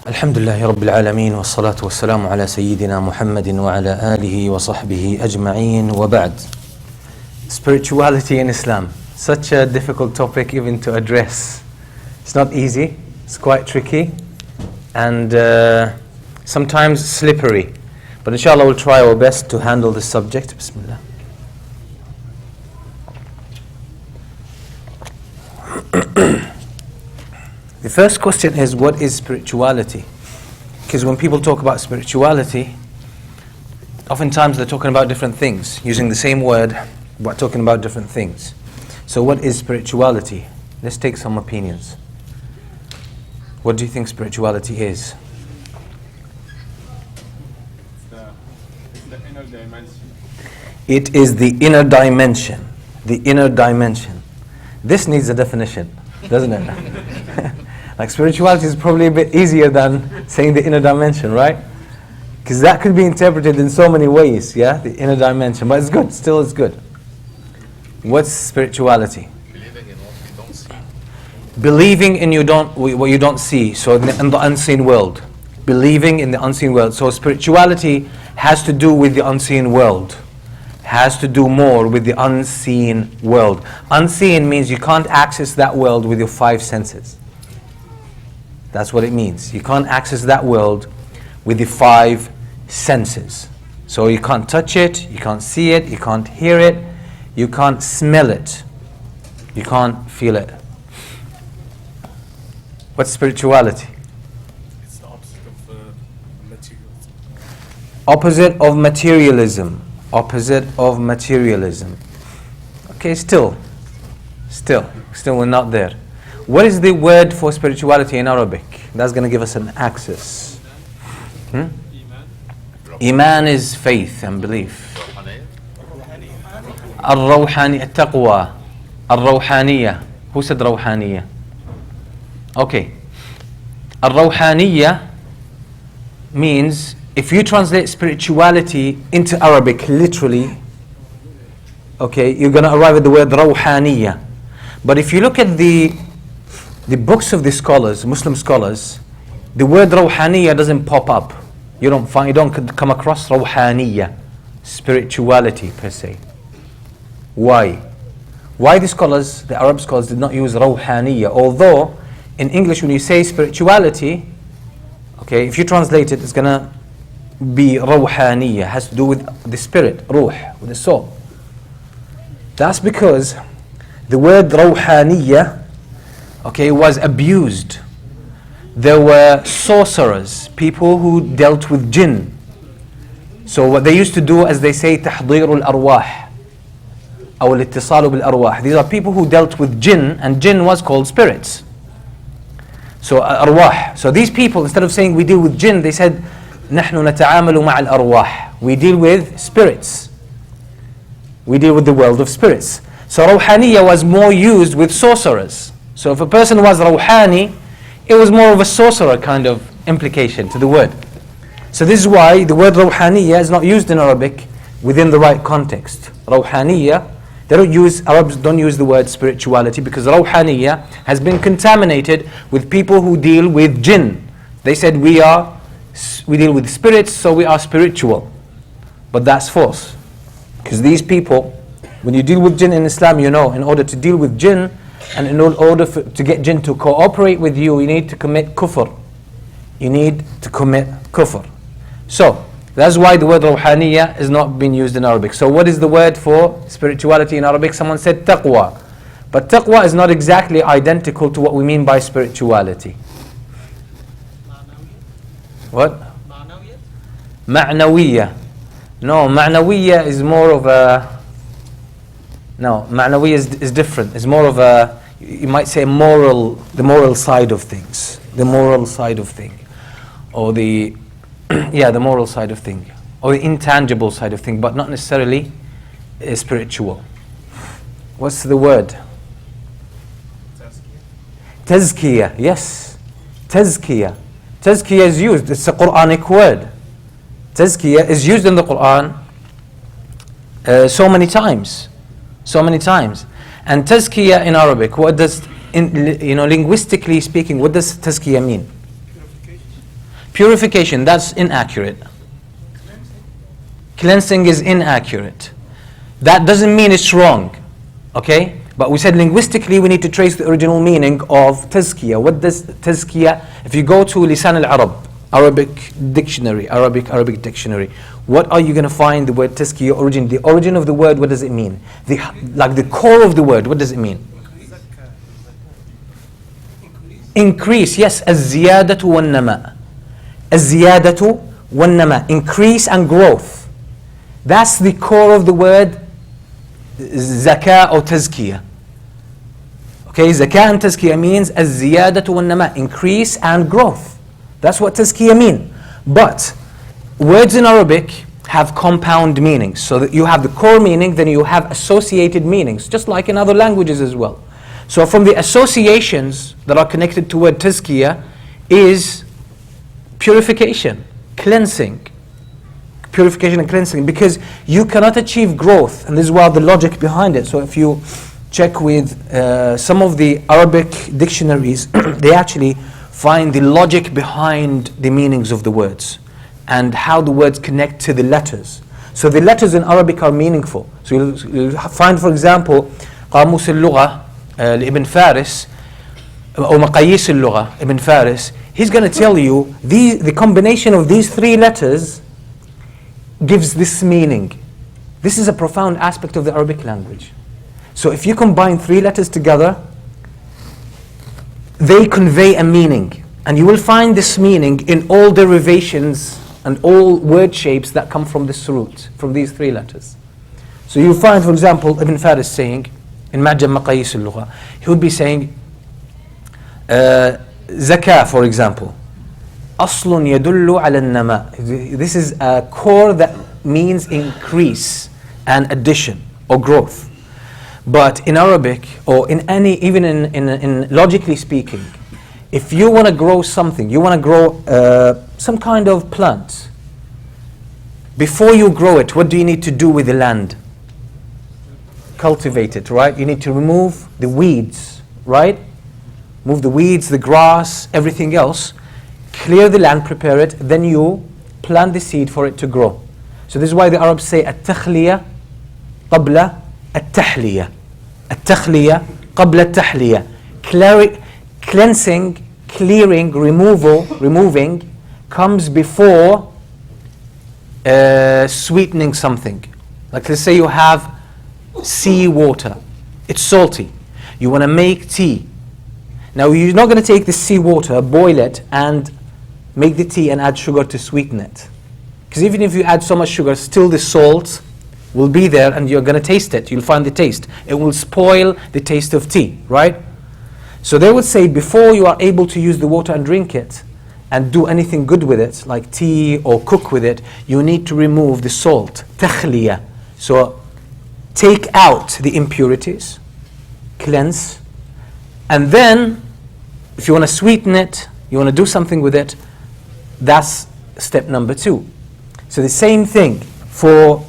الحمد لله رب العالمين والصلاة والسلام على سيدنا محمد وعلى آله وصحبه أجمعين وبعد. Spirituality in Islam, such a difficult topic even to address. It's not easy, it's quite tricky and sometimes slippery. But inshallah we'll try our best to handle this subject. Bismillah. The first question is, what is spirituality? Because when people talk about spirituality, oftentimes they're talking about different things, using the same word, but talking about different things. So what is spirituality? Let's take some opinions. What do you think spirituality is? It's the inner dimension. It is the inner dimension. The inner dimension. This needs a definition, doesn't it? Like spirituality is probably a bit easier than saying the inner dimension, right? Because that could be interpreted in so many ways, yeah? The inner dimension. But it's good, still it's good. What's spirituality? Believing in what we don't see. Believing in what you don't see, so in the unseen world. Believing in the unseen world. So spirituality has to do with the unseen world. Has to do more with the unseen world. Unseen means you can't access that world with your five senses. That's what it means. You can't access that world with the five senses. So you can't touch it, you can't see it, you can't hear it, you can't smell it, you can't feel it. What's spirituality? It's the opposite of materialism. Opposite of materialism. Opposite of materialism. Okay, still we're not there. What is the word for spirituality in Arabic? That's going to give us an axis. Iman is faith and belief. Al-Rawhani, Al-Taqwa, Al-Rawhaniyya. Who said Rawhaniyya? Okay. Al-Rawhaniyya means, if you translate spirituality into Arabic literally, okay, you're going to arrive at the word Rawhaniyya. But if you look at the books of the scholars, Muslim scholars, the word Rawhaniyya doesn't pop up. You don't come across Rawhaniyya, spirituality per se. Why? Why the scholars, the Arab scholars, did not use Rawhaniyya? Although in English when you say spirituality, okay, if you translate it, it's gonna be Rawhaniyya, has to do with the spirit, ruh, with the soul. That's because the word Rawhaniyya, okay, was abused. There were sorcerers, people who dealt with jinn. So what they used to do, as they say, تحضير الأرواح أو الاتصال بالأرواح. These are people who dealt with jinn, and jinn was called spirits. So arwah. So these people, instead of saying we deal with jinn, they said نحن نتعامل مع الأرواح. We deal with spirits. We deal with the world of spirits. So Rawhaniyya was more used with sorcerers. So if a person was Rawhani, it was more of a sorcerer kind of implication to the word. So this is why the word Rawhaniyya is not used in Arabic within the right context. Rawhaniyya, Arabs don't use the word spirituality because Rawhaniyya has been contaminated with people who deal with jinn. They said we deal with spirits, so we are spiritual. But that's false. Because these people, when you deal with jinn in Islam, you know, in order to deal with jinn, and in order to get jinn to cooperate with you, you need to commit kufr. You need to commit kufr. So, that's why the word Rawhaniyya is not being used in Arabic. So what is the word for spirituality in Arabic? Someone said taqwa. But taqwa is not exactly identical to what we mean by spirituality. What? Ma'nawiyya. No, ma'nawiyya is more of a... No, ma'nawiyya is different. It's more of a, you might say, the moral side of things. The moral side of thing. Or the moral side of thing. Or the intangible side of thing, but not necessarily spiritual. What's the word? Tazkiyah, yes. Tazkiyah. Tazkiyah is used, it's a Quranic word. Tazkiyah is used in the Quran so many times. And tazkiyah in Arabic, what does, linguistically speaking, what does tazkiyah mean? Purification, that's inaccurate. Cleansing is inaccurate. That doesn't mean it's wrong, okay? But we said linguistically we need to trace the original meaning of tazkiyah. What does tazkiyah, if you go to Lisan al-Arab, Arabic dictionary, Arabic dictionary, what are you going to find the word tazkiyah origin? The origin of the word, what does it mean? Like the core of the word, what does it mean? Increase, yes, az-ziyadatu wan-nama. Az-ziyadatu wan-nama, increase and growth. That's the core of the word zakah or tazkiyah. Okay, zakah and tazkiyah means az-ziyadatu wan-nama, increase and growth. That's what tazkiyah mean. But words in Arabic have compound meanings. So that you have the core meaning, then you have associated meanings, just like in other languages as well. So from the associations that are connected to word tazkiyah is purification, cleansing. Purification and cleansing, because you cannot achieve growth, and this is why the logic behind it. So if you check with some of the Arabic dictionaries, they actually find the logic behind the meanings of the words and how the words connect to the letters. So the letters in Arabic are meaningful. So you'll find, for example, قاموس اللغة لابن فارس أو مقاييس اللغة ابن فارس, he's going to tell you the combination of these three letters gives this meaning. This is a profound aspect of the Arabic language. So if you combine three letters together, they convey a meaning. And you will find this meaning in all derivations and all word shapes that come from this root, from these three letters. So you'll find, for example, Ibn Faris saying, in Ma'jam Maqayis al-Lugha, he would be saying, zakah, for example. أصل يدل على النماء. This is a core that means increase and addition or growth. But in Arabic, or in any, even in logically speaking, if you want to grow something, you want to grow some kind of plant, before you grow it, what do you need to do with the land? Cultivate it, right? You need to remove the weeds, right? Move the weeds, the grass, everything else. Clear the land, prepare it, then you plant the seed for it to grow. So this is why the Arabs say at-takhliya qabla at-tahliya. At-takhliya qabla at-tahliya. Cleansing, clearing, removing comes before sweetening something. Like let's say you have sea water. It's salty. You want to make tea. Now you're not going to take the sea water, boil it, and make the tea and add sugar to sweeten it. Because even if you add so much sugar, still the salt will be there and you're going to taste it. You'll find the taste. It will spoil the taste of tea, right? So they would say before you are able to use the water and drink it and do anything good with it, like tea or cook with it, you need to remove the salt, takhliya. So take out the impurities, cleanse, and then if you want to sweeten it, you want to do something with it, that's step number 2. So the same thing for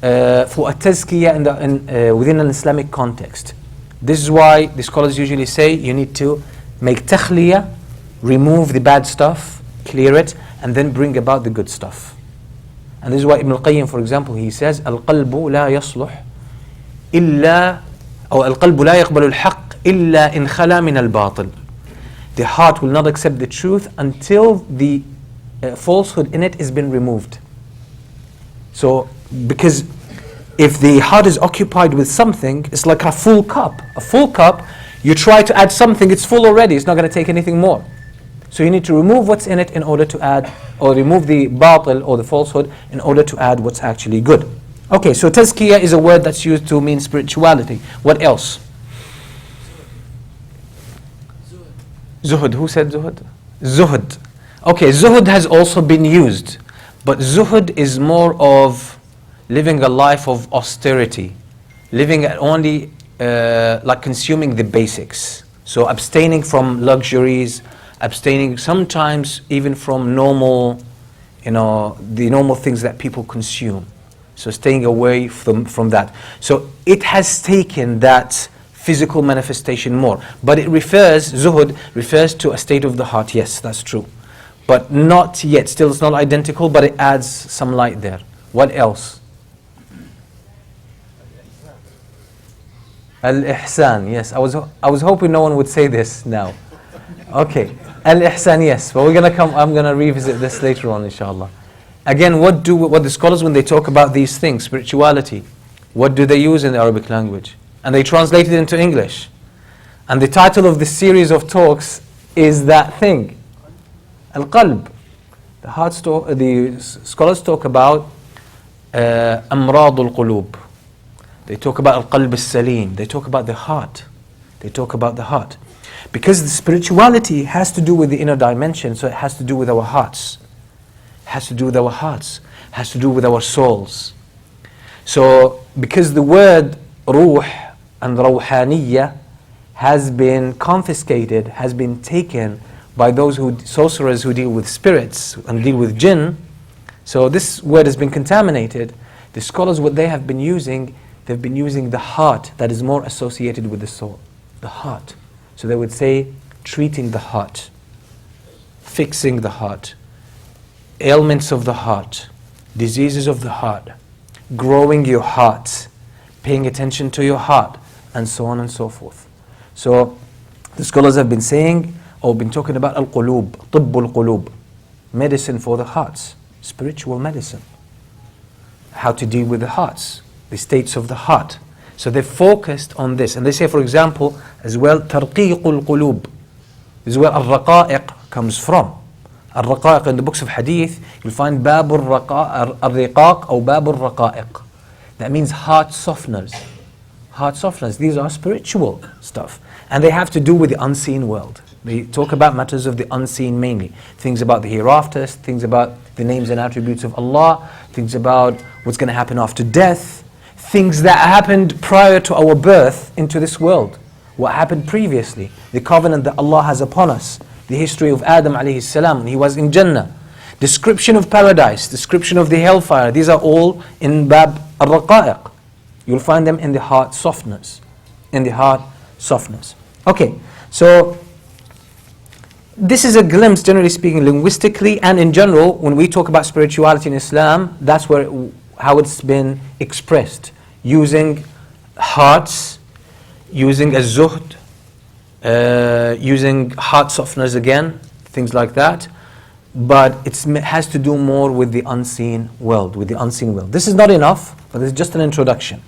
a tazkiyah within an Islamic context. This is why the scholars usually say you need to make takhliyah, remove the bad stuff, clear it, and then bring about the good stuff. And this is why Ibn al-Qayyim, for example, he says, القلب لا يصلح إلا أو القلب لا يقبل الحق إلا إن خلا من الباطل. The heart will not accept the truth until the falsehood in it has been removed. So, because if the heart is occupied with something, it's like a full cup. A full cup, you try to add something, it's full already, it's not going to take anything more. So you need to remove what's in it in order to add, or remove the batil or the falsehood in order to add what's actually good. Okay, so tazkiyah is a word that's used to mean spirituality. What else? Zuhud. Who said zuhud? Zuhud. Okay, zuhud has also been used, but zuhud is more of living a life of austerity, living at only like consuming the basics. So abstaining from luxuries, abstaining sometimes even from normal, the normal things that people consume. So staying away from that. So it has taken that physical manifestation more. But it zuhud refers to a state of the heart. Yes, that's true. but not yet. Still, it's not identical, but it adds some light there. What else? Al-Ihsan, yes. I was hoping no one would say this now. Okay. Al-Ihsan, yes. But I'm gonna revisit this later on, inshallah. Again, what the scholars, when they talk about these things, spirituality, what do they use in the Arabic language? And they translate it into English. And the title of this series of talks is that thing, Al-Qalb. The scholars talk about Amrad al-Qulub. They talk about Al-Qalb al-Salim. They talk about the heart. They talk about the heart. Because the spirituality has to do with the inner dimension, so it has to do with our hearts. It has to do with our hearts. It has to do with our souls. So, because the word Ruh and Rawhaniyya has been confiscated, has been taken by those sorcerers who deal with spirits and deal with jinn, so this word has been contaminated. The scholars, what they have been using, they've been using the heart that is more associated with the soul. The heart. So they would say, treating the heart, fixing the heart, ailments of the heart, diseases of the heart, growing your heart, paying attention to your heart, and so on and so forth. So the scholars have been saying, or been talking about al-qulub, tibbul qulub, medicine for the hearts, spiritual medicine. How to deal with the hearts, the states of the heart. So they focused on this. And they say, for example, as well, tarqiqul qulub. This is where al-raqa'iq comes from. Al-raqa'iq in the books of hadith, you'll find babur al-riqaq or babur raqa'iq. That means heart softeners. Heart softeners. These are spiritual stuff. And they have to do with the unseen world. They talk about matters of the unseen mainly. Things about the hereafter, things about the names and attributes of Allah, things about what's going to happen after death, things that happened prior to our birth into this world. What happened previously, the covenant that Allah has upon us, the history of Adam alayhi salam, he was in Jannah, description of paradise, description of the hellfire. These are all in Bab al-Raqa'iq. You'll find them in the heart softeners. In the heart softeners. Okay, so this is a glimpse, generally speaking, linguistically and in general, when we talk about spirituality in Islam, that's how it's been expressed. Using hearts, using az-zuhd, using heart softeners again, things like that. But it has to do more with the unseen world, This is not enough, but it's just an introduction.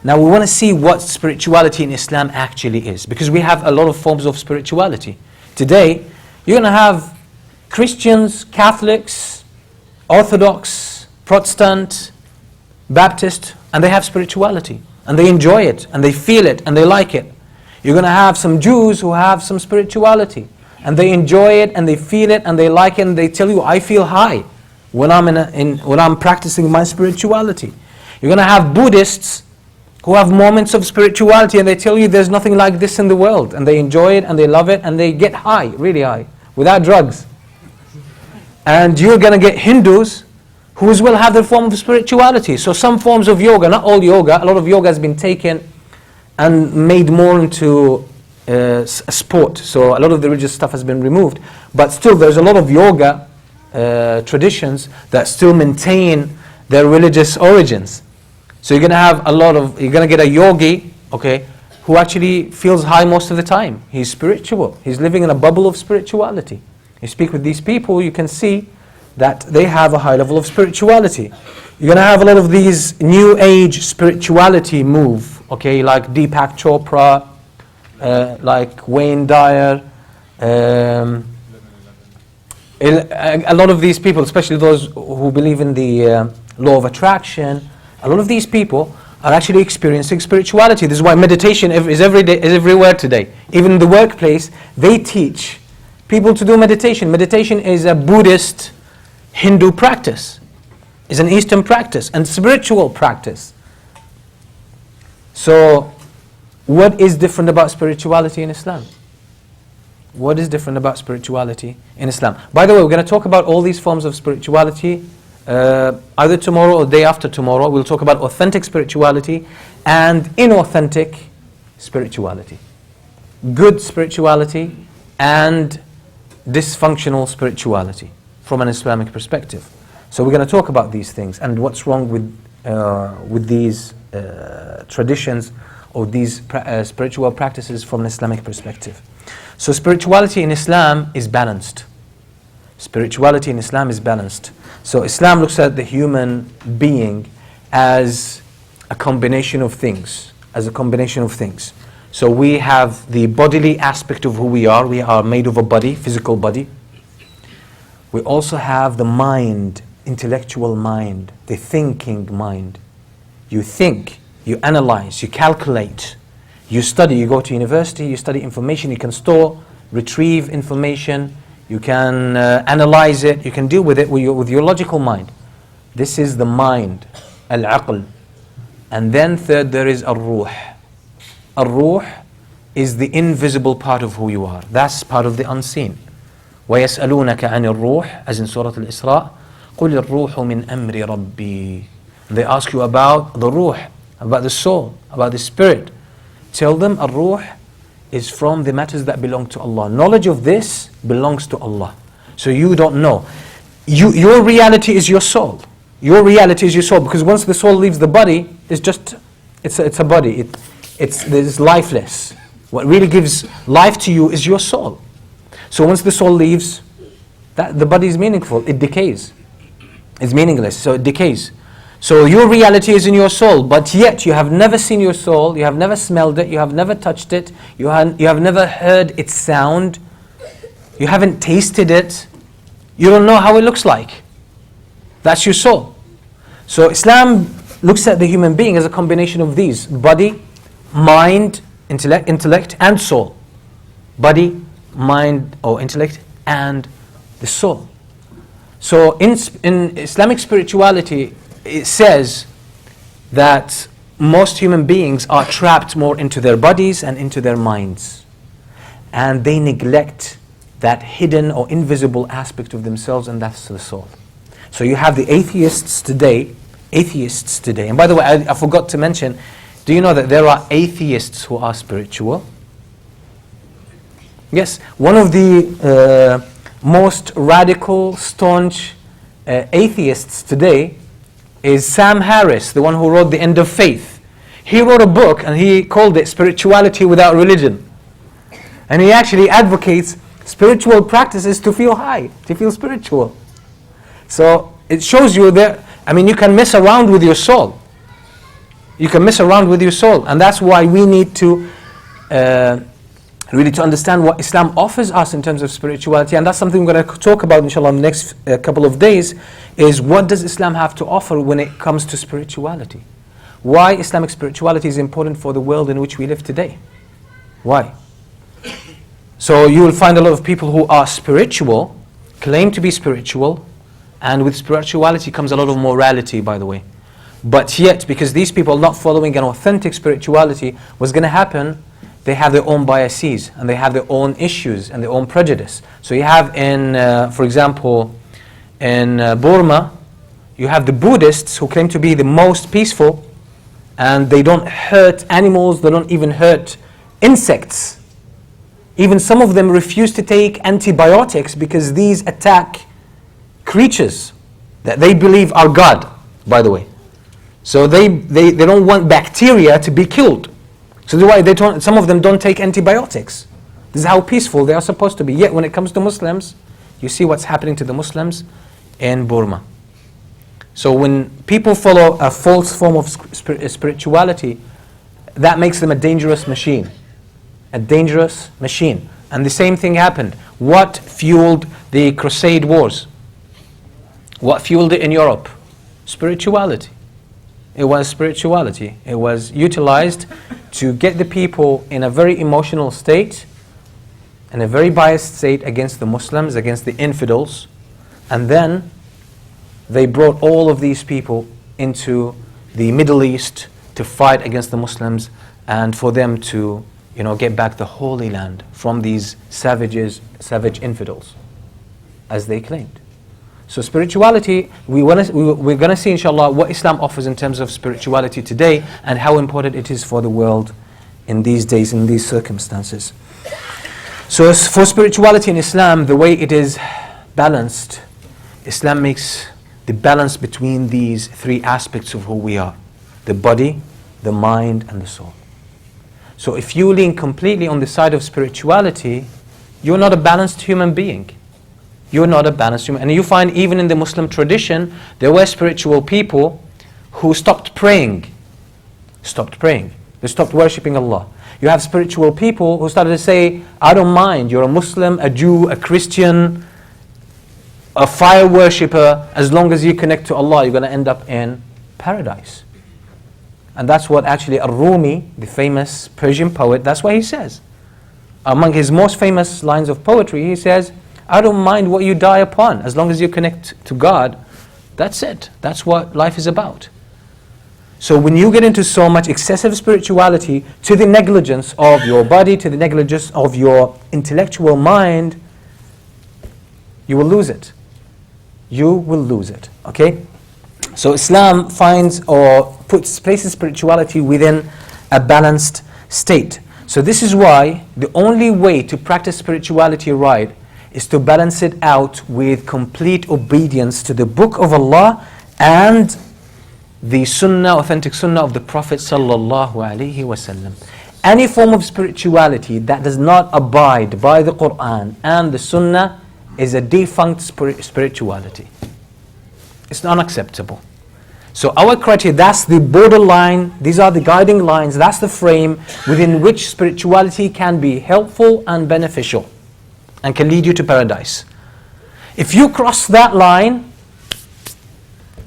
Now we want to see what spirituality in Islam actually is, because we have a lot of forms of spirituality. Today, you're going to have Christians, Catholics, Orthodox, Protestant, Baptist, and they have spirituality. And they enjoy it, and they feel it, and they like it. You're going to have some Jews who have some spirituality. And they enjoy it, and they feel it, and they like it, and they tell you, I feel high when I'm practicing my spirituality. You're going to have Buddhists who have moments of spirituality, and they tell you there's nothing like this in the world. And they enjoy it, and they love it, and they get high, really high, without drugs. And you're going to get Hindus who as well have their form of spirituality. So some forms of yoga, not all yoga, a lot of yoga has been taken and made more into a sport. So a lot of the religious stuff has been removed. But still there's a lot of yoga traditions that still maintain their religious origins. So you're going to get a yogi, okay, who actually feels high most of the time. He's spiritual. He's living in a bubble of spirituality. You speak with these people, you can see that they have a high level of spirituality. You're going to have a lot of these new age spirituality move, okay, like Deepak Chopra, like Wayne Dyer, a lot of these people, especially those who believe in the law of attraction, a lot of these people are actually experiencing spirituality. This is why meditation is everywhere today. Even in the workplace, they teach people to do meditation. Meditation is a Buddhist, Hindu practice. It's an Eastern practice and spiritual practice. So, what is different about spirituality in Islam? What is different about spirituality in Islam? By the way, we're going to talk about all these forms of spirituality either tomorrow or day after tomorrow. We'll talk about authentic spirituality and inauthentic spirituality. Good spirituality and dysfunctional spirituality. from an Islamic perspective. So we're going to talk about these things and what's wrong with these traditions or these spiritual practices from an Islamic perspective. So spirituality in Islam is balanced. Spirituality in Islam is balanced. So Islam looks at the human being as a combination of things. So we have the bodily aspect of who we are. We are made of a body, physical body. We also have the mind, intellectual mind, the thinking mind. You think, you analyze, you calculate, you study, you go to university, you study information, you can store, retrieve information, you can analyze it, you can deal with it with your logical mind. This is the mind, al-aql. And then third, there is ar-ruh. Ar-ruh is the invisible part of who you are. That's part of the unseen. وَيَسْأَلُونَكَ عَنِ الرُّوحِ, as in Surah Al-Isra, قُلِ الرُّوحُ مِنْ أَمْرِ رَبِّي. They ask you about the ruh, about the soul, about the spirit. Tell them ar-ruh is from the matters that belong to Allah. Knowledge of this belongs to Allah. So you don't know. Your reality is your soul. Your reality is your soul, because once the soul leaves the body, it's a body. It's lifeless. What really gives life to you is your soul. So once the soul leaves, the body is meaningful. It decays. It's meaningless, so it decays. So your reality is in your soul, but yet you have never seen your soul, you have never smelled it, you have never touched it, you have never heard its sound, you haven't tasted it, you don't know how it looks like. That's your soul. So Islam looks at the human being as a combination of these: body, mind, intellect and soul. Body, mind or intellect and the soul. So in Islamic spirituality, it says that most human beings are trapped more into their bodies and into their minds, and they neglect that hidden or invisible aspect of themselves, and that's the soul. So you have the atheists today, and by the way, I forgot to mention, do you know that there are atheists who are spiritual? Yes, one of the most radical, staunch atheists today is Sam Harris, the one who wrote The End of Faith. He wrote a book and he called it Spirituality Without Religion. And he actually advocates spiritual practices to feel high, to feel spiritual. So it shows you that, you can mess around with your soul. You can mess around with your soul. And that's why we need to really to understand what Islam offers us in terms of spirituality. And that's something we're going to talk about inshallah in the next couple of days, is what does Islam have to offer when it comes to spirituality? Why Islamic spirituality is important for the world in which we live today. Why? So you will find a lot of people who are spiritual, claim to be spiritual, and with spirituality comes a lot of morality, by the way. But yet, because these people are not following an authentic spirituality, what's going to happen? They have their own biases, and they have their own issues, and their own prejudice. So you have for example, in Burma, you have the Buddhists who claim to be the most peaceful, and they don't hurt animals, they don't even hurt insects. Even some of them refuse to take antibiotics because these attack creatures that they believe are God, by the way. So they don't want bacteria to be killed. So that's why some of them don't take antibiotics. This is how peaceful they are supposed to be. Yet when it comes to Muslims, you see what's happening to the Muslims in Burma. So when people follow a false form of spirituality, that makes them a dangerous machine. A dangerous machine. And the same thing happened. What fueled the Crusade Wars? What fueled it in Europe? Spirituality. It was spirituality. It was utilized to get the people in a very emotional state, in a very biased state against the Muslims, against the infidels. And then they brought all of these people into the Middle East to fight against the Muslims and for them to get back the Holy Land from these savage infidels, as they claimed. So spirituality, we're going to see inshallah what Islam offers in terms of spirituality today and how important it is for the world in these days, in these circumstances. So for spirituality in Islam, the way it is balanced Islam makes the balance between these three aspects of who we are: the body, the mind, and the soul. So if you lean completely on the side of spirituality, you're not a balanced human being. You're not a balanced human. And you find even in the Muslim tradition, there were spiritual people who stopped praying. They stopped worshipping Allah. You have spiritual people who started to say, I don't mind, you're a Muslim, a Jew, a Christian, a fire worshipper, as long as you connect to Allah, you're going to end up in paradise. And that's what actually Ar-Rumi, the famous Persian poet, that's what he says. Among his most famous lines of poetry, he says, I don't mind what you die upon, as long as you connect to God. That's it. That's what life is about. So when you get into so much excessive spirituality, to the negligence of your body, to the negligence of your intellectual mind, you will lose it. You will lose it. Okay? So Islam finds or places spirituality within a balanced state. So this is why the only way to practice spirituality right is to balance it out with complete obedience to the Book of Allah and the Sunnah, authentic Sunnah of the Prophet sallallahu alaihi wasallam. Any form of spirituality that does not abide by the Quran and the Sunnah is a defunct spirituality. It's unacceptable. So our criteria, that's the borderline, these are the guiding lines, that's the frame within which spirituality can be helpful and beneficial and can lead you to paradise. If you cross that line,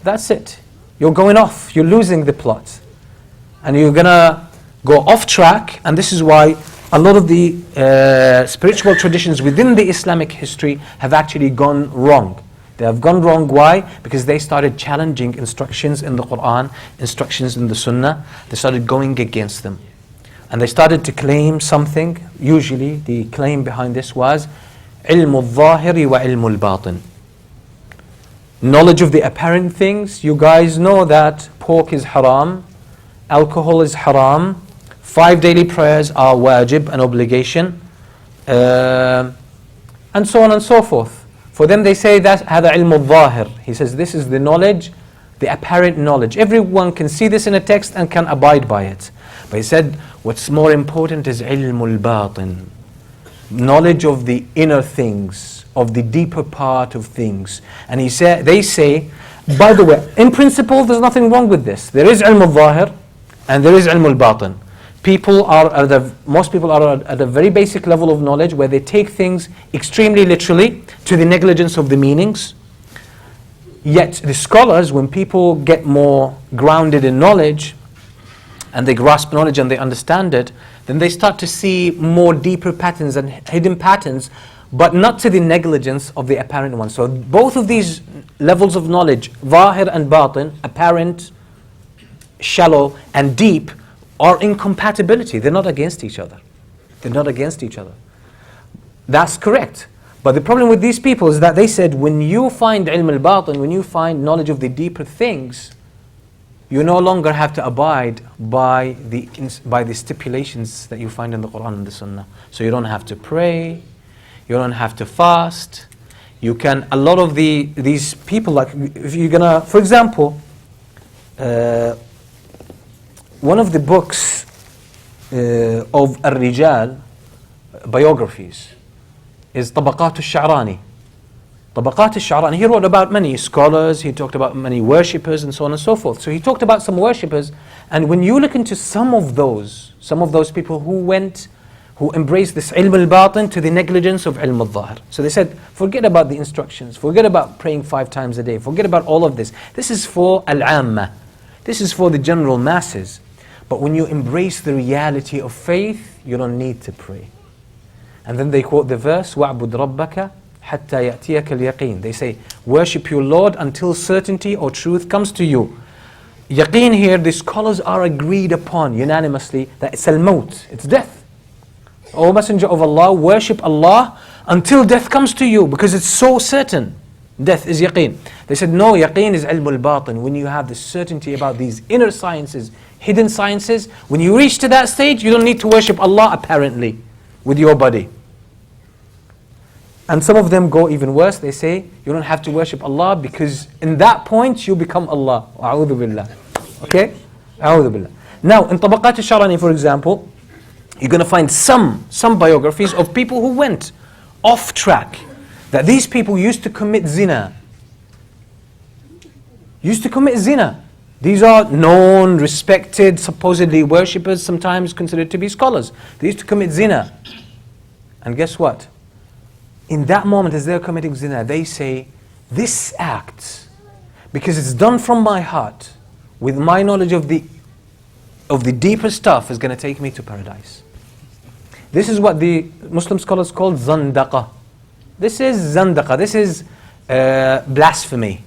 that's it. You're going off, you're losing the plot. And you're going to go off track, and this is why a lot of the spiritual traditions within the Islamic history have actually gone wrong. They have gone wrong, why? Because they started challenging instructions in the Quran, instructions in the Sunnah. They started going against them. And they started to claim something. Usually the claim behind this was علم الظاهر وعلم الباطن. Knowledge of the apparent things. You guys know that pork is haram, alcohol is haram, 5 daily prayers are wajib, an obligation, and so on and so forth. For them they say that هذا علم الظاهر. He says this is the knowledge, the apparent knowledge. Everyone can see this in a text and can abide by it. But he said what's more important is علم الباطن. Knowledge of the inner things, of the deeper part of things. And they say, by the way, in principle there's nothing wrong with this. There is علم الظاهر and there is علم الباطن. Most people are at a very basic level of knowledge where they take things extremely literally to the negligence of the meanings. Yet the scholars, when people get more grounded in knowledge and they grasp knowledge and they understand it, then they start to see more deeper patterns and hidden patterns, but not to the negligence of the apparent ones. So both of these levels of knowledge, zahir and batin, apparent, shallow and deep, are incompatibility. They're not against each other. They're not against each other. That's correct. But the problem with these people is that they said when you find ilm al-batin, when you find knowledge of the deeper things, you no longer have to abide by the stipulations that you find in the Quran and the Sunnah. So you don't have to pray, you don't have to fast. You can, a lot of these people, like if you're gonna, for example, one of the books of Ar-Rijal, biographies, is Tabaqat al-Sha'rani. Tabaqat al-Sha'rani, he wrote about many scholars, he talked about many worshippers and so on and so forth. So he talked about some worshippers, and when you look into some of those people who embraced this ilm al-batin to the negligence of ilm al-zahir. So they said, forget about the instructions, forget about praying 5 times a day, forget about all of this. This is for al-amma. This is for the general masses. But when you embrace the reality of faith, you don't need to pray. And then they quote the verse, وَعْبُدْ رَبَّكَ حَتَّى يَأْتِيَكَ الْيَقِينَ. They say, worship your Lord until certainty or truth comes to you. Yaqeen here, the scholars are agreed upon unanimously that it's al-maut, it's death. O Messenger of Allah, worship Allah until death comes to you, because it's so certain. Death is yaqeen. They said, no, yaqeen is ilm al-batin. When you have the certainty about these inner sciences, hidden sciences, when you reach to that stage, you don't need to worship Allah apparently with your body. And some of them go even worse. They say, you don't have to worship Allah because in that point you become Allah. A'udhu billah. Okay? A'udhu billah. Now, in Tabaqat al-Sharani, for example, you're going to find some biographies of people who went off track. That these people used to commit zina. Used to commit zina. These are known, respected, supposedly worshippers, sometimes considered to be scholars. They used to commit zina. And guess what? In that moment, as they're committing zina, they say, this act, because it's done from my heart, with my knowledge of the deeper stuff, is going to take me to paradise. This is what the Muslim scholars call zandaqa. This is zandaqa. This is blasphemy.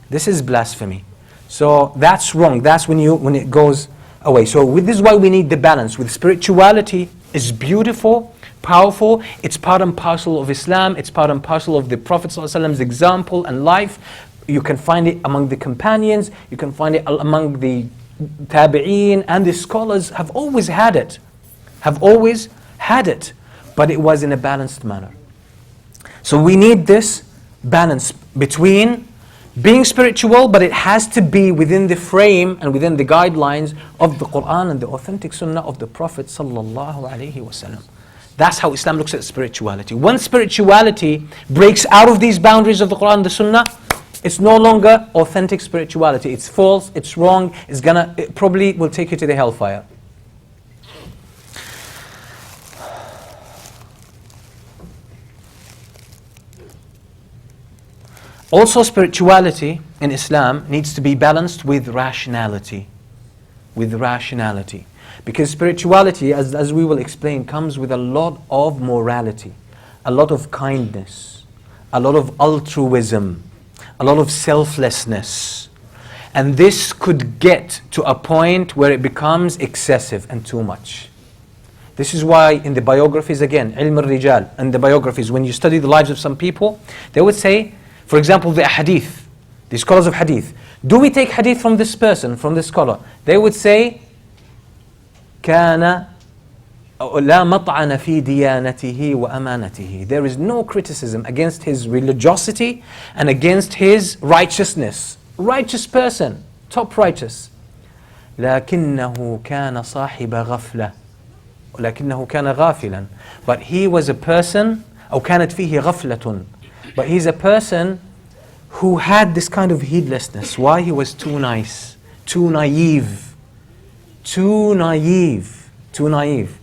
This is blasphemy. So that's wrong. That's when it goes away. So this is why we need the balance. With spirituality is beautiful, powerful. It's part and parcel of Islam. It's part and parcel of the Prophet ﷺ's example and life. You can find it among the companions. You can find it among the tabi'een, and the scholars have always had it. Have always had it. But it was in a balanced manner. So we need this balance between being spiritual, but it has to be within the frame and within the guidelines of the Quran and the authentic Sunnah of the Prophet sallallahu alaihi wasallam. That's how Islam looks at spirituality. When spirituality breaks out of these boundaries of the Quran and the Sunnah, it's no longer authentic spirituality. It's false, it's wrong, it probably will take you to the hellfire. Also, spirituality in Islam needs to be balanced with rationality. With rationality. Because spirituality, as we will explain, comes with a lot of morality, a lot of kindness, a lot of altruism, a lot of selflessness. And this could get to a point where it becomes excessive and too much. This is why in the biographies, again, ilm al-rijal, and the biographies, when you study the lives of some people, they would say, for example, the hadith, the scholars of hadith. Do we take hadith from this person, from this scholar? They would say, كان لا مطعن في ديانته وأمانته. There is no criticism against his religiosity and against his righteousness. Righteous person, top righteous. لكنه كان صاحب غفلة. لكنه كان غافلا. But he was a person, أو كانت فيه غفلة. But he's a person who had this kind of heedlessness. Why? He was too nice, too naive, too naive, too naive.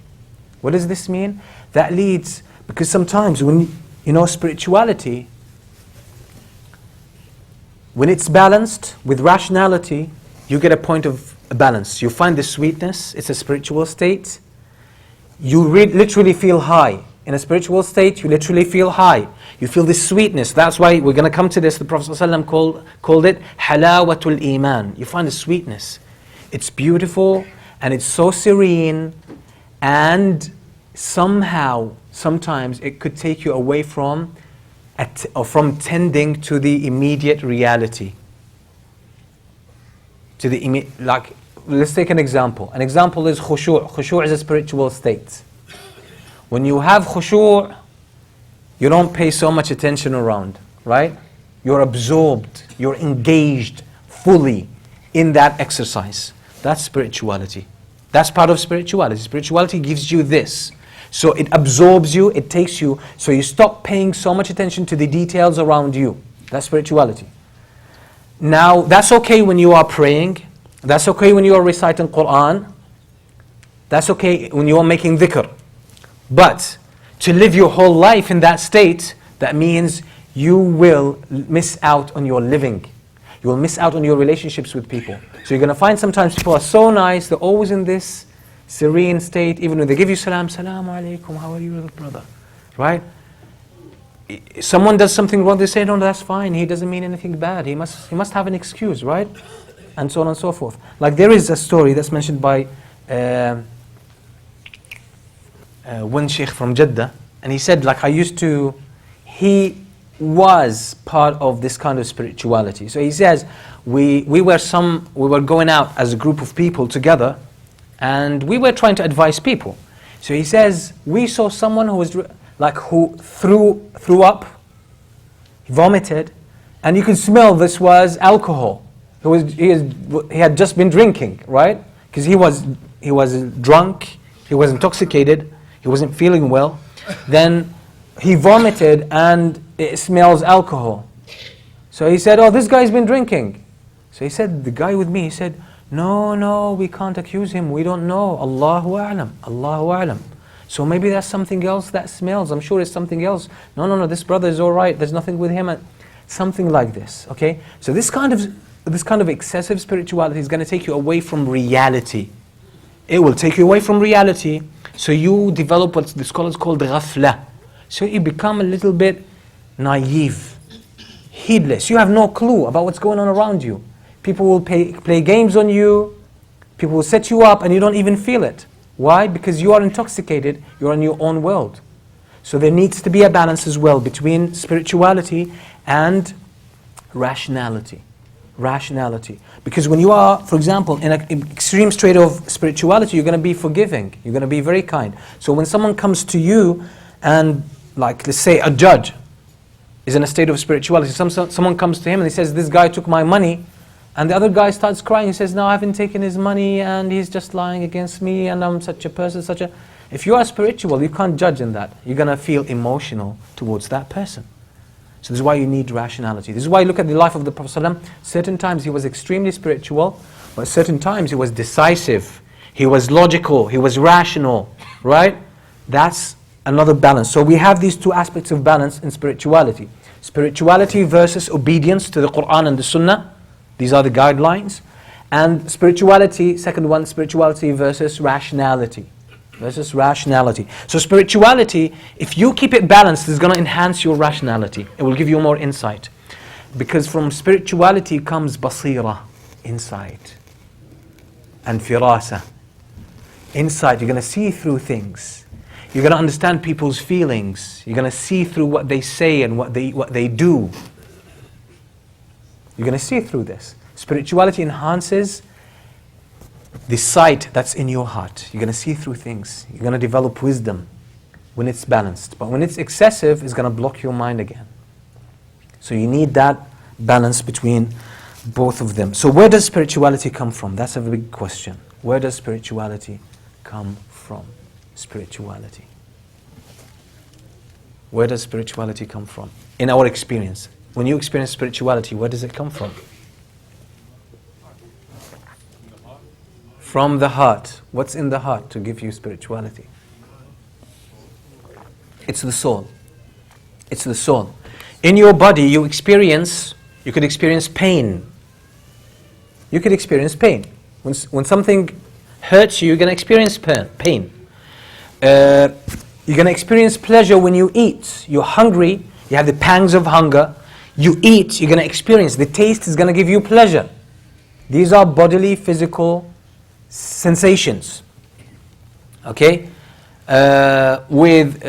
What does this mean? That leads, because sometimes when, spirituality, when it's balanced with rationality, you get a point of balance. You find the sweetness, it's a spiritual state. You literally feel high. In a spiritual state, you literally feel high. You feel this sweetness. That's why we're going to come to this. The Prophet ﷺ called it halawatul iman. You find the sweetness. It's beautiful and it's so serene, and somehow, sometimes it could take you away from tending to the immediate reality. Let's take an example. An example is khushu'. Khushu' is a spiritual state. When you have khushu', you don't pay so much attention around, right? You're absorbed, you're engaged fully in that exercise. That's spirituality. That's part of spirituality. Spirituality gives you this. So it absorbs you, it takes you, so you stop paying so much attention to the details around you. That's spirituality. Now, that's okay when you are praying. That's okay when you are reciting Quran. That's okay when you are making dhikr. But to live your whole life in that state, that means you will miss out on your living. You will miss out on your relationships with people. So you're going to find sometimes people are so nice, they're always in this serene state, even when they give you salam, salamu alaikum, how are you, little brother? Right? Someone does something wrong, they say, no, that's fine, he doesn't mean anything bad, he must have an excuse, right? And so on and so forth. Like there is a story that's mentioned by one sheikh from Jeddah, and he said, he was part of this kind of spirituality. So he says, we were going out as a group of people together, and we were trying to advise people. So he says, we saw someone who was like who threw up, he vomited, and you could smell this was alcohol. He had just been drinking, right? Because he was drunk, he was intoxicated, he wasn't feeling well. Then he vomited and it smells alcohol. So he said, oh, this guy's been drinking. So he said, the guy with me, he said, no, we can't accuse him, we don't know. Allahu a'lam, Allahu a'lam. So maybe that's something else that smells. I'm sure it's something else. No, this brother is all right, there's nothing with him. Something like this, okay? So this kind of excessive spirituality is going to take you away from reality. It will take you away from reality, so you develop what the scholars call the ghafla. So you become a little bit naive, heedless. You have no clue about what's going on around you. People will play games on you, people will set you up and you don't even feel it. Why? Because you are intoxicated, you're in your own world. So there needs to be a balance as well between spirituality and rationality. Because when you are, for example, in an extreme state of spirituality, you're going to be forgiving, you're going to be very kind. So when someone comes to you and, like, let's say a judge is in a state of spirituality, someone comes to him and he says, this guy took my money, and the other guy starts crying, he says, no, I haven't taken his money and he's just lying against me and I'm such a person, If you are spiritual, you can't judge in that. You're going to feel emotional towards that person. So this is why you need rationality. This is why you look at the life of the Prophet ﷺ. Certain times he was extremely spiritual, but certain times he was decisive, he was logical, he was rational, right? That's another balance. So we have these two aspects of balance in spirituality. Spirituality versus obedience to the Quran and the Sunnah. These are the guidelines. And spirituality, second one, spirituality versus rationality. So spirituality, if you keep it balanced, is going to enhance your rationality. It will give you more insight. Because from spirituality comes basira, insight. And firasa. Insight, you're going to see through things. You're going to understand people's feelings. You're going to see through what they say and what they do. You're going to see through this. Spirituality enhances the sight that's in your heart. You're going to see through things. You're going to develop wisdom when it's balanced. But when it's excessive, it's going to block your mind again. So you need that balance between both of them. So where does spirituality come from? That's a big question. Where does spirituality come from? Spirituality. Where does spirituality come from? In our experience. When you experience spirituality, where does it come from? From the heart. What's in the heart to give you spirituality? It's the soul. It's the soul. In your body, you could experience pain. You could experience pain. When something hurts you, you're going to experience pain. You're going to experience pleasure when you eat. You're hungry, you have the pangs of hunger. You eat, you're going to experience. The taste is going to give you pleasure. These are bodily, physical sensations. Okay? With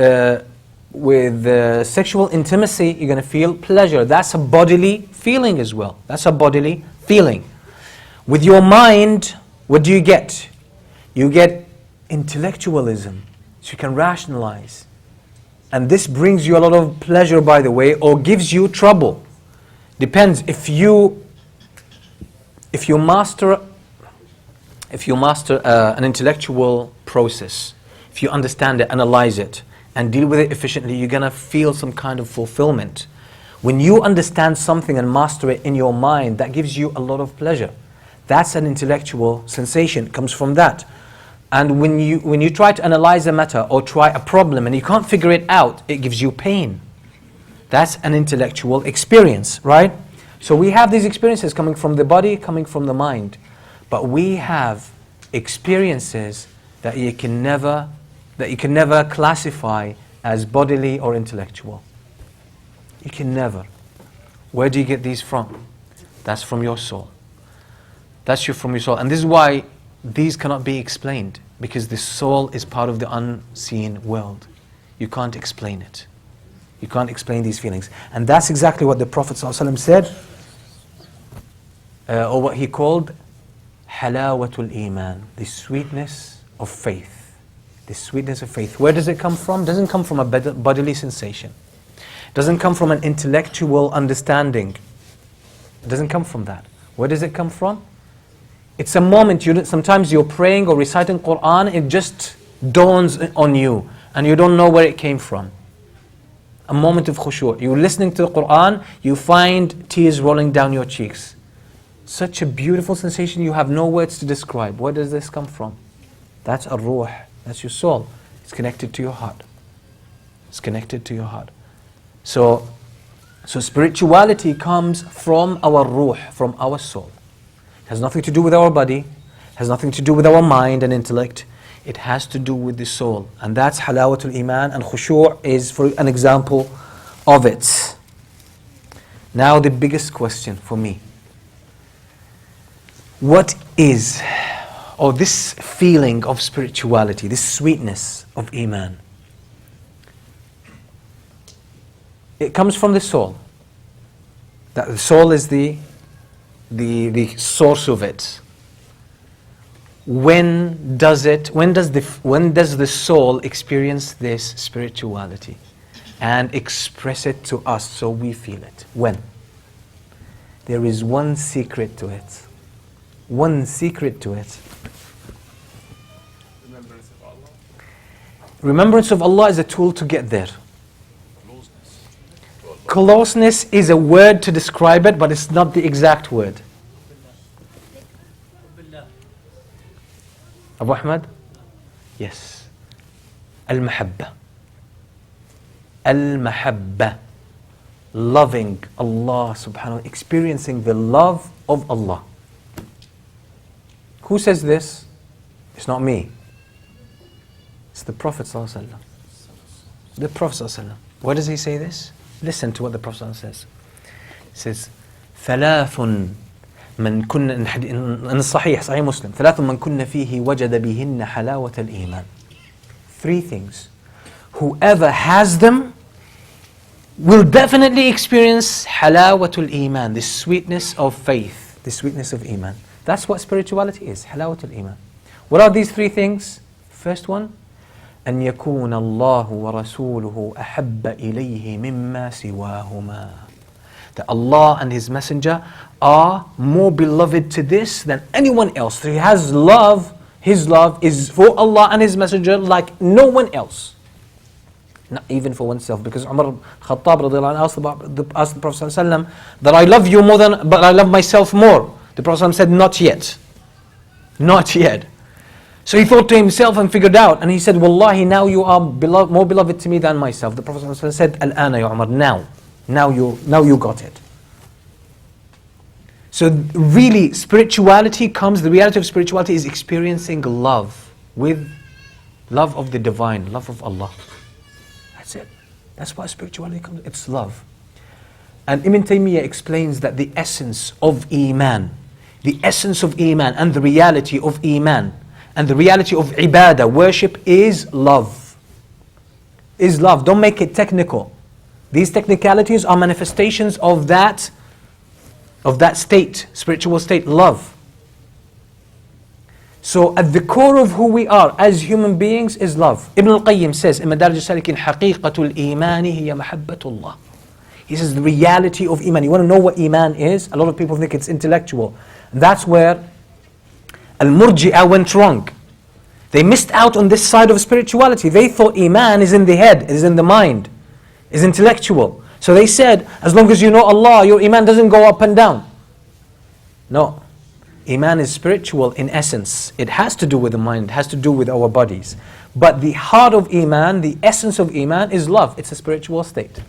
sexual intimacy, you're going to feel pleasure. That's a bodily feeling as well. That's a bodily feeling. With your mind, what do you get? You get intellectualism. So you can rationalize. And this brings you a lot of pleasure, by the way, or gives you trouble. Depends. If you master an intellectual process, if you understand it, analyze it, and deal with it efficiently, you're going to feel some kind of fulfillment. When you understand something and master it in your mind, that gives you a lot of pleasure. That's an intellectual sensation. It comes from that. And when you try to analyze a matter or try a problem and you can't figure it out, it gives you pain. That's an intellectual experience, right? So we have these experiences coming from the body, coming from the mind. But we have experiences that you can never classify as bodily or intellectual. You can never. Where do you get these from? That's from your soul. From your soul. And this is why these cannot be explained, because the soul is part of the unseen world. You can't explain it. You can't explain these feelings. And that's exactly what the Prophet ﷺ said, or what he called halawatul iman, the sweetness of faith. The sweetness of faith. Where does it come from? It doesn't come from a bodily sensation. It doesn't come from an intellectual understanding. It doesn't come from that. Where does it come from? It's a moment. Sometimes you're praying or reciting Quran, it just dawns on you and you don't know where it came from. A moment of khushu'. You're listening to the Quran, you find tears rolling down your cheeks. Such a beautiful sensation, you have no words to describe. Where does this come from? That's a ruh, that's your soul. It's connected to your heart. It's connected to your heart. So spirituality comes from our ruh, from our soul. It has nothing to do with our body, has nothing to do with our mind and intellect. It has to do with the soul. And that's halawatul iman, and khushu' is for an example of it. Now the biggest question for me. What is, or this feeling of spirituality, this sweetness of iman? It comes from the soul. That the soul is the source of it. When does the soul experience this spirituality and express it to us so we feel it? When? There is one secret to it. One secret to it. Remembrance of Allah. Remembrance of Allah is a tool to get there. Closeness is a word to describe it, but it's not the exact word. Abu Ahmad? Yes. Al-Mahabba. Al-Mahabba. Loving Allah subhanahu wa ta'ala, experiencing the love of Allah. Who says this? It's not me. It's the Prophet sallallahu alaihi wasallam. The Prophet sallallahu alaihi wasallam. Why does he say this? Listen to what the Prophet sallallahu alaihi wasallam says. He says, ثلاث من كن in Sahih Muslim, ثلاث من كن فيه وجد بهن حلاوة الإيمان. Three things. Whoever has them will definitely experience halawatul iman, the sweetness of faith, the sweetness of iman. That's what spirituality is, halawatul iman. What are these three things? First one, أن يكون الله ورسوله أحب إليه مما سواهما. That Allah and His Messenger are more beloved to this than anyone else. He has love, His love is for Allah and His Messenger like no one else. Not even for oneself. Because Umar Khattab radiallahu anhu asked the Prophet ﷺ that I love you more than, but I love myself more. The Prophet ﷺ said, not yet. Not yet. So he thought to himself and figured out, and he said, Wallahi, now you are more beloved to me than myself. The Prophet ﷺ said, Al-ana ya Umar, now you got it. So really, spirituality comes, the reality of spirituality is experiencing love with love of the divine, love of Allah. That's it. That's why spirituality comes, it's love. And Ibn Taymiyyah explains that the essence of Iman, the essence of Iman and the reality of Iman, and the reality of ibadah, worship, is love. Is love. Don't make it technical. These technicalities are manifestations of that state, spiritual state, love. So at the core of who we are as human beings is love. Ibn al-Qayyim says in Madarij al-Salikin, حقيقة الإيمان هي محبة الله. He says the reality of Iman. You want to know what Iman is? A lot of people think it's intellectual. And that's where Al-Murji'ah went wrong. They missed out on this side of spirituality. They thought Iman is in the head, is in the mind, is intellectual. So they said, as long as you know Allah, your Iman doesn't go up and down. No. Iman is spiritual in essence. It has to do with the mind, it has to do with our bodies. But the heart of Iman, the essence of Iman is love. It's a spiritual state.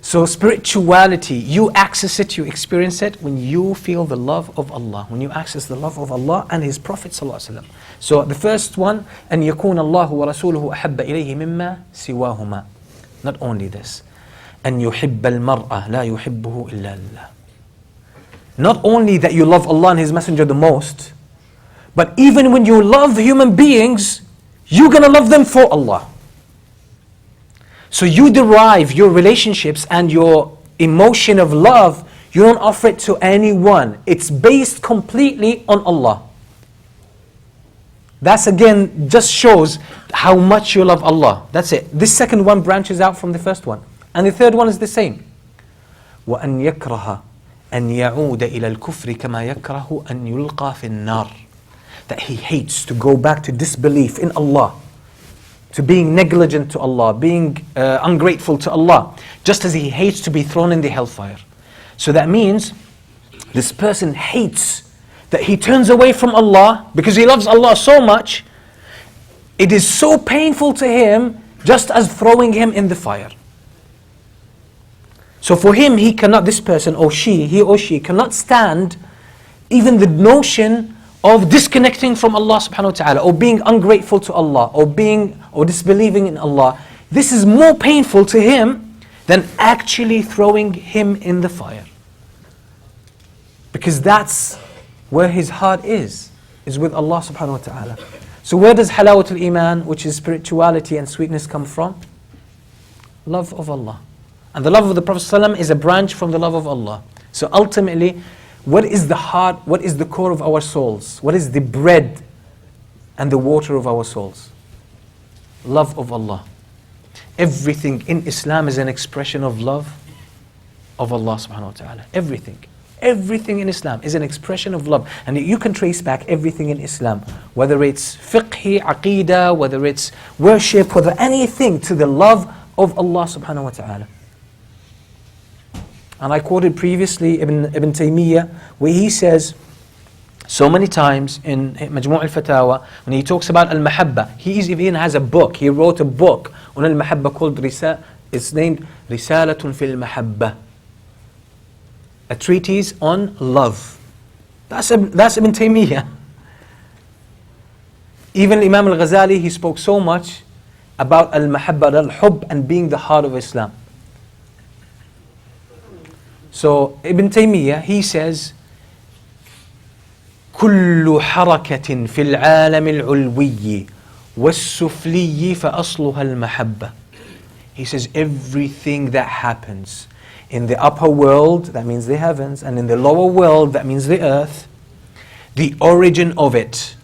So spirituality, you access it, you experience it when you feel the love of Allah, when you access the love of Allah and His Prophet ﷺ. So the first one, أن يكون الله ورسوله أحب إليه مما سواهما. Not only this, أن يحب المرأة لا يحبه إلا الله. Not only that you love Allah and His Messenger the most, but even when you love human beings, you're going to love them for Allah. So you derive your relationships and your emotion of love, you don't offer it to anyone. It's based completely on Allah. That's again just shows how much you love Allah. That's it. This second one branches out from the first one. And the third one is the same. وَأَنْ يَكْرَهَ أَنْ يَعُودَ إِلَى الْكُفْرِ كَمَا يَكْرَهُ أَنْ يُلْقَى فِي النَّارِ. That he hates to go back to disbelief in Allah, to being negligent to Allah, being ungrateful to Allah, just as he hates to be thrown in the hellfire. So that means this person hates that he turns away from Allah because he loves Allah so much. It is so painful to him, just as throwing him in the fire. So for him, he cannot, this person or she, he or she cannot stand even the notion of disconnecting from Allah subhanahu wa ta'ala, or being ungrateful to Allah, or disbelieving in Allah. This is more painful to him than actually throwing him in the fire. Because that's where his heart is with Allah subhanahu wa ta'ala. So where does halawatul iman, which is spirituality and sweetness, come from? Love of Allah. And the love of the Prophet ﷺ is a branch from the love of Allah. So ultimately, what is the heart, what is the core of our souls? What is the bread and the water of our souls? Love of Allah. Everything in Islam is an expression of love of Allah subhanahu wa ta'ala. Everything. Everything in Islam is an expression of love. And you can trace back everything in Islam, whether it's fiqh, aqeedah, whether it's worship, whether anything, to the love of Allah subhanahu wa ta'ala. And I quoted previously Ibn Taymiyyah, where he says so many times in Majmu' al-Fatawa, when he talks about al-mahabba, he even has a book. He wrote a book on al-mahabba called it's named Risalatun fil Mahabba, a treatise on love. That's Ibn Taymiyyah. Even Imam al-Ghazali, he spoke so much about al-mahabba, al-hubb, and being the heart of Islam. So Ibn Taymiyyah, he says, كل حركة في العالم العلوي والسفلي فأصلها المحبة. He says everything that happens in the upper world, that means the heavens, and in the lower world, that means the earth, the origin of it,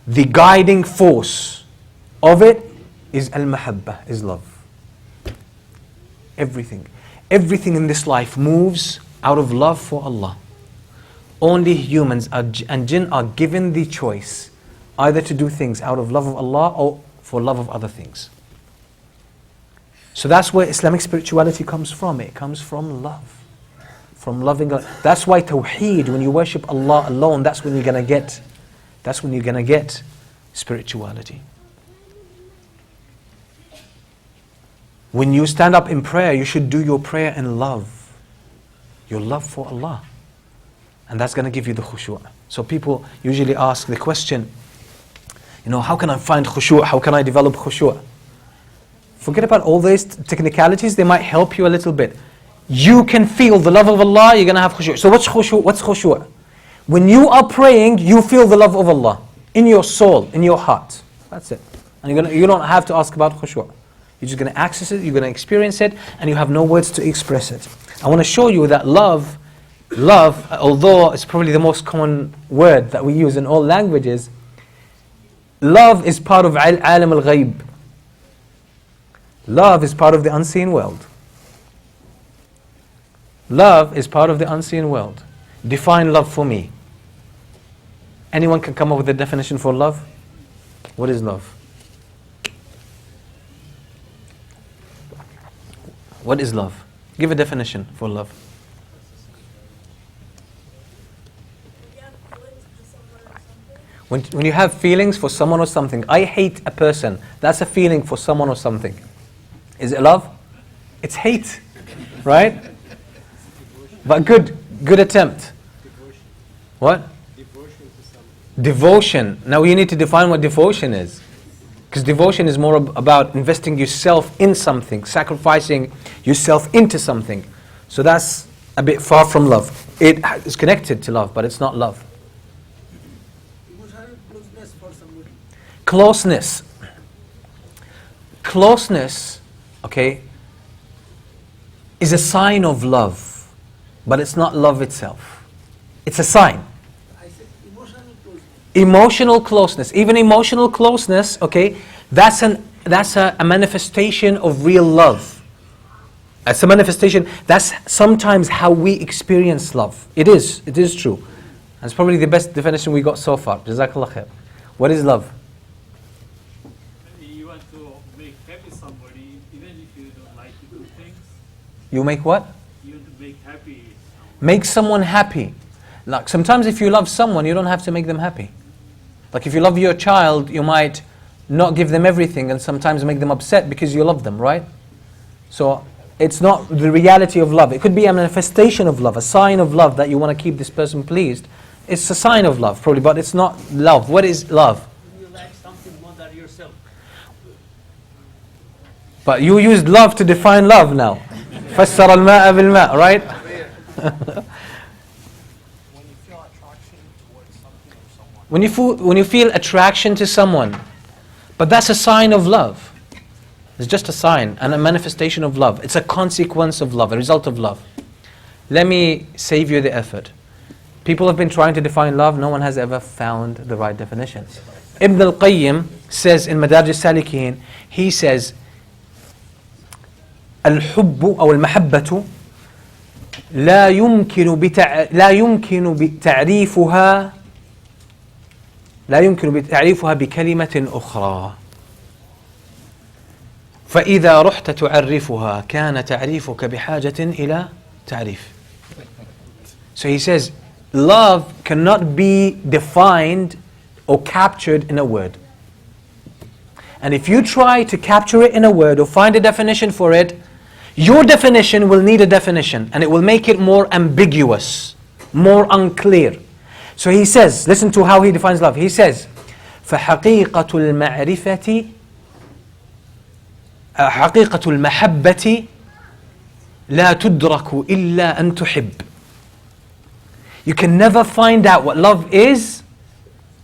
the guiding force of it is al-mahabba, is love. Everything. Everything in this life moves out of love for Allah. Only humans and jinn are given the choice either to do things out of love of Allah or for love of other things. So that's where Islamic spirituality comes from. It comes from love. From loving Allah. That's why Tawheed, when you worship Allah alone, that's when you're gonna get spirituality. When you stand up in prayer, you should do your prayer in love. Your love for Allah. And that's going to give you the khushu'. So people usually ask the question, how can I find khushu'? How can I develop khushu'? Forget about all these technicalities, they might help you a little bit. You can feel the love of Allah, you're going to have khushu'. So what's khushu'? What's khushu'? When you are praying, you feel the love of Allah in your soul, in your heart. That's it. And you don't have to ask about khushu'. You're just going to access it, you're going to experience it, and you have no words to express it. I want to show you that love, although it's probably the most common word that we use in all languages, love is part of alam al-ghayb. Love is part of the unseen world. Love is part of the unseen world. Define love for me. Anyone can come up with a definition for love? What is love? What is love? Give a definition for love. When you have feelings for someone or something, I hate a person, that's a feeling for someone or something. Is it love? It's hate, right? But good attempt. What? Devotion. Now you need to define what devotion is. Because devotion is more about investing yourself in something, sacrificing yourself into something. So that's a bit far from love. It is connected to love, but it's not love. Closeness. Closeness, okay, is a sign of love, but it's not love itself. It's a sign. I said emotional closeness. Emotional closeness, even emotional closeness, okay, that's a manifestation of real love. That's a manifestation, that's sometimes how we experience love. It is true. That's probably the best definition we got so far. Jazakallah khair. What is love? You want to make happy somebody, even if you don't like to do things. You make what? You want to make happy someone. Make someone happy. Like sometimes if you love someone, you don't have to make them happy. Like if you love your child, you might not give them everything and sometimes make them upset because you love them, right? So it's not the reality of love. It could be a manifestation of love, a sign of love that you want to keep this person pleased. It's a sign of love probably, but it's not love. What is love? You like something more than yourself. But you used love to define love now. فسر الماء بالماء, right? When you feel attraction to someone, but that's a sign of love. It's just a sign and a manifestation of love. It's a consequence of love, a result of love. Let me save you the effort. People have been trying to define love. No one has ever found the right definition. Ibn al-Qayyim says in Madarij al-Salikin, he says, الحب أو المحبة لا يمكن تعريفها بكلمة أخرى فإذا رحت تعرفها كان تعريفك بحاجة إلى تعريف. So he says, love cannot be defined or captured in a word. And if you try to capture it in a word or find a definition for it, your definition will need a definition and it will make it more ambiguous, more unclear. So he says, listen to how he defines love. He says, فحقيقة المعرفة حقيقة المحبة لا تدرك إلا أن تحب. You can never find out what love is.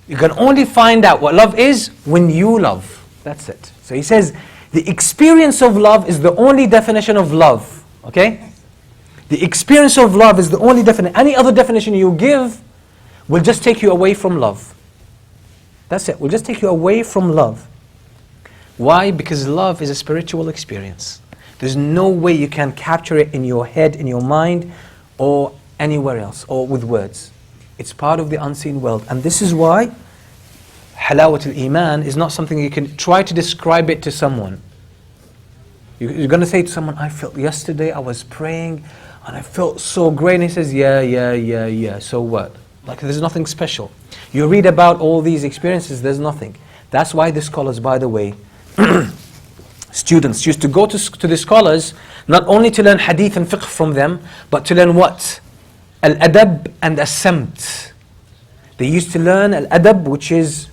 You can only find out what love is when you love. That's it. So he says, the experience of love is the only definition of love. Okay? The experience of love is the only definition. Any other definition you give will just take you away from love. That's it. Will just take you away from love. Why? Because love is a spiritual experience. There's no way you can capture it in your head, in your mind, or anywhere else, or with words. It's part of the unseen world. And this is why halawat al-iman is not something you can try to describe it to someone. You're going to say to someone, I felt yesterday I was praying and I felt so great. And he says, yeah, so what? Like there's nothing special. You read about all these experiences, there's nothing. That's why the scholars, by the way, students used to go to the scholars not only to learn hadith and fiqh from them, but to learn what? Al-adab and as-samt. They used to learn al-adab, which is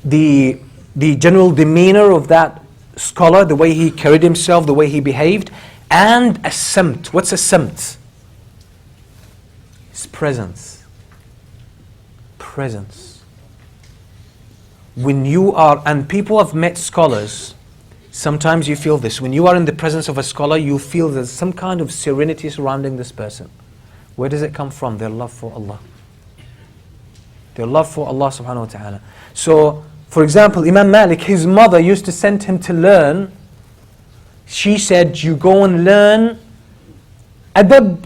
the general demeanor of that scholar, the way he carried himself, the way he behaved, and as-samt. What's as-samt? His presence. Presence. When you are, and people have met scholars, sometimes you feel this. When you are in the presence of a scholar, you feel there's some kind of serenity surrounding this person. Where does it come from? Their love for Allah. Their love for Allah subhanahu wa ta'ala. So, for example, Imam Malik, his mother used to send him to learn. She said, you go and learn adab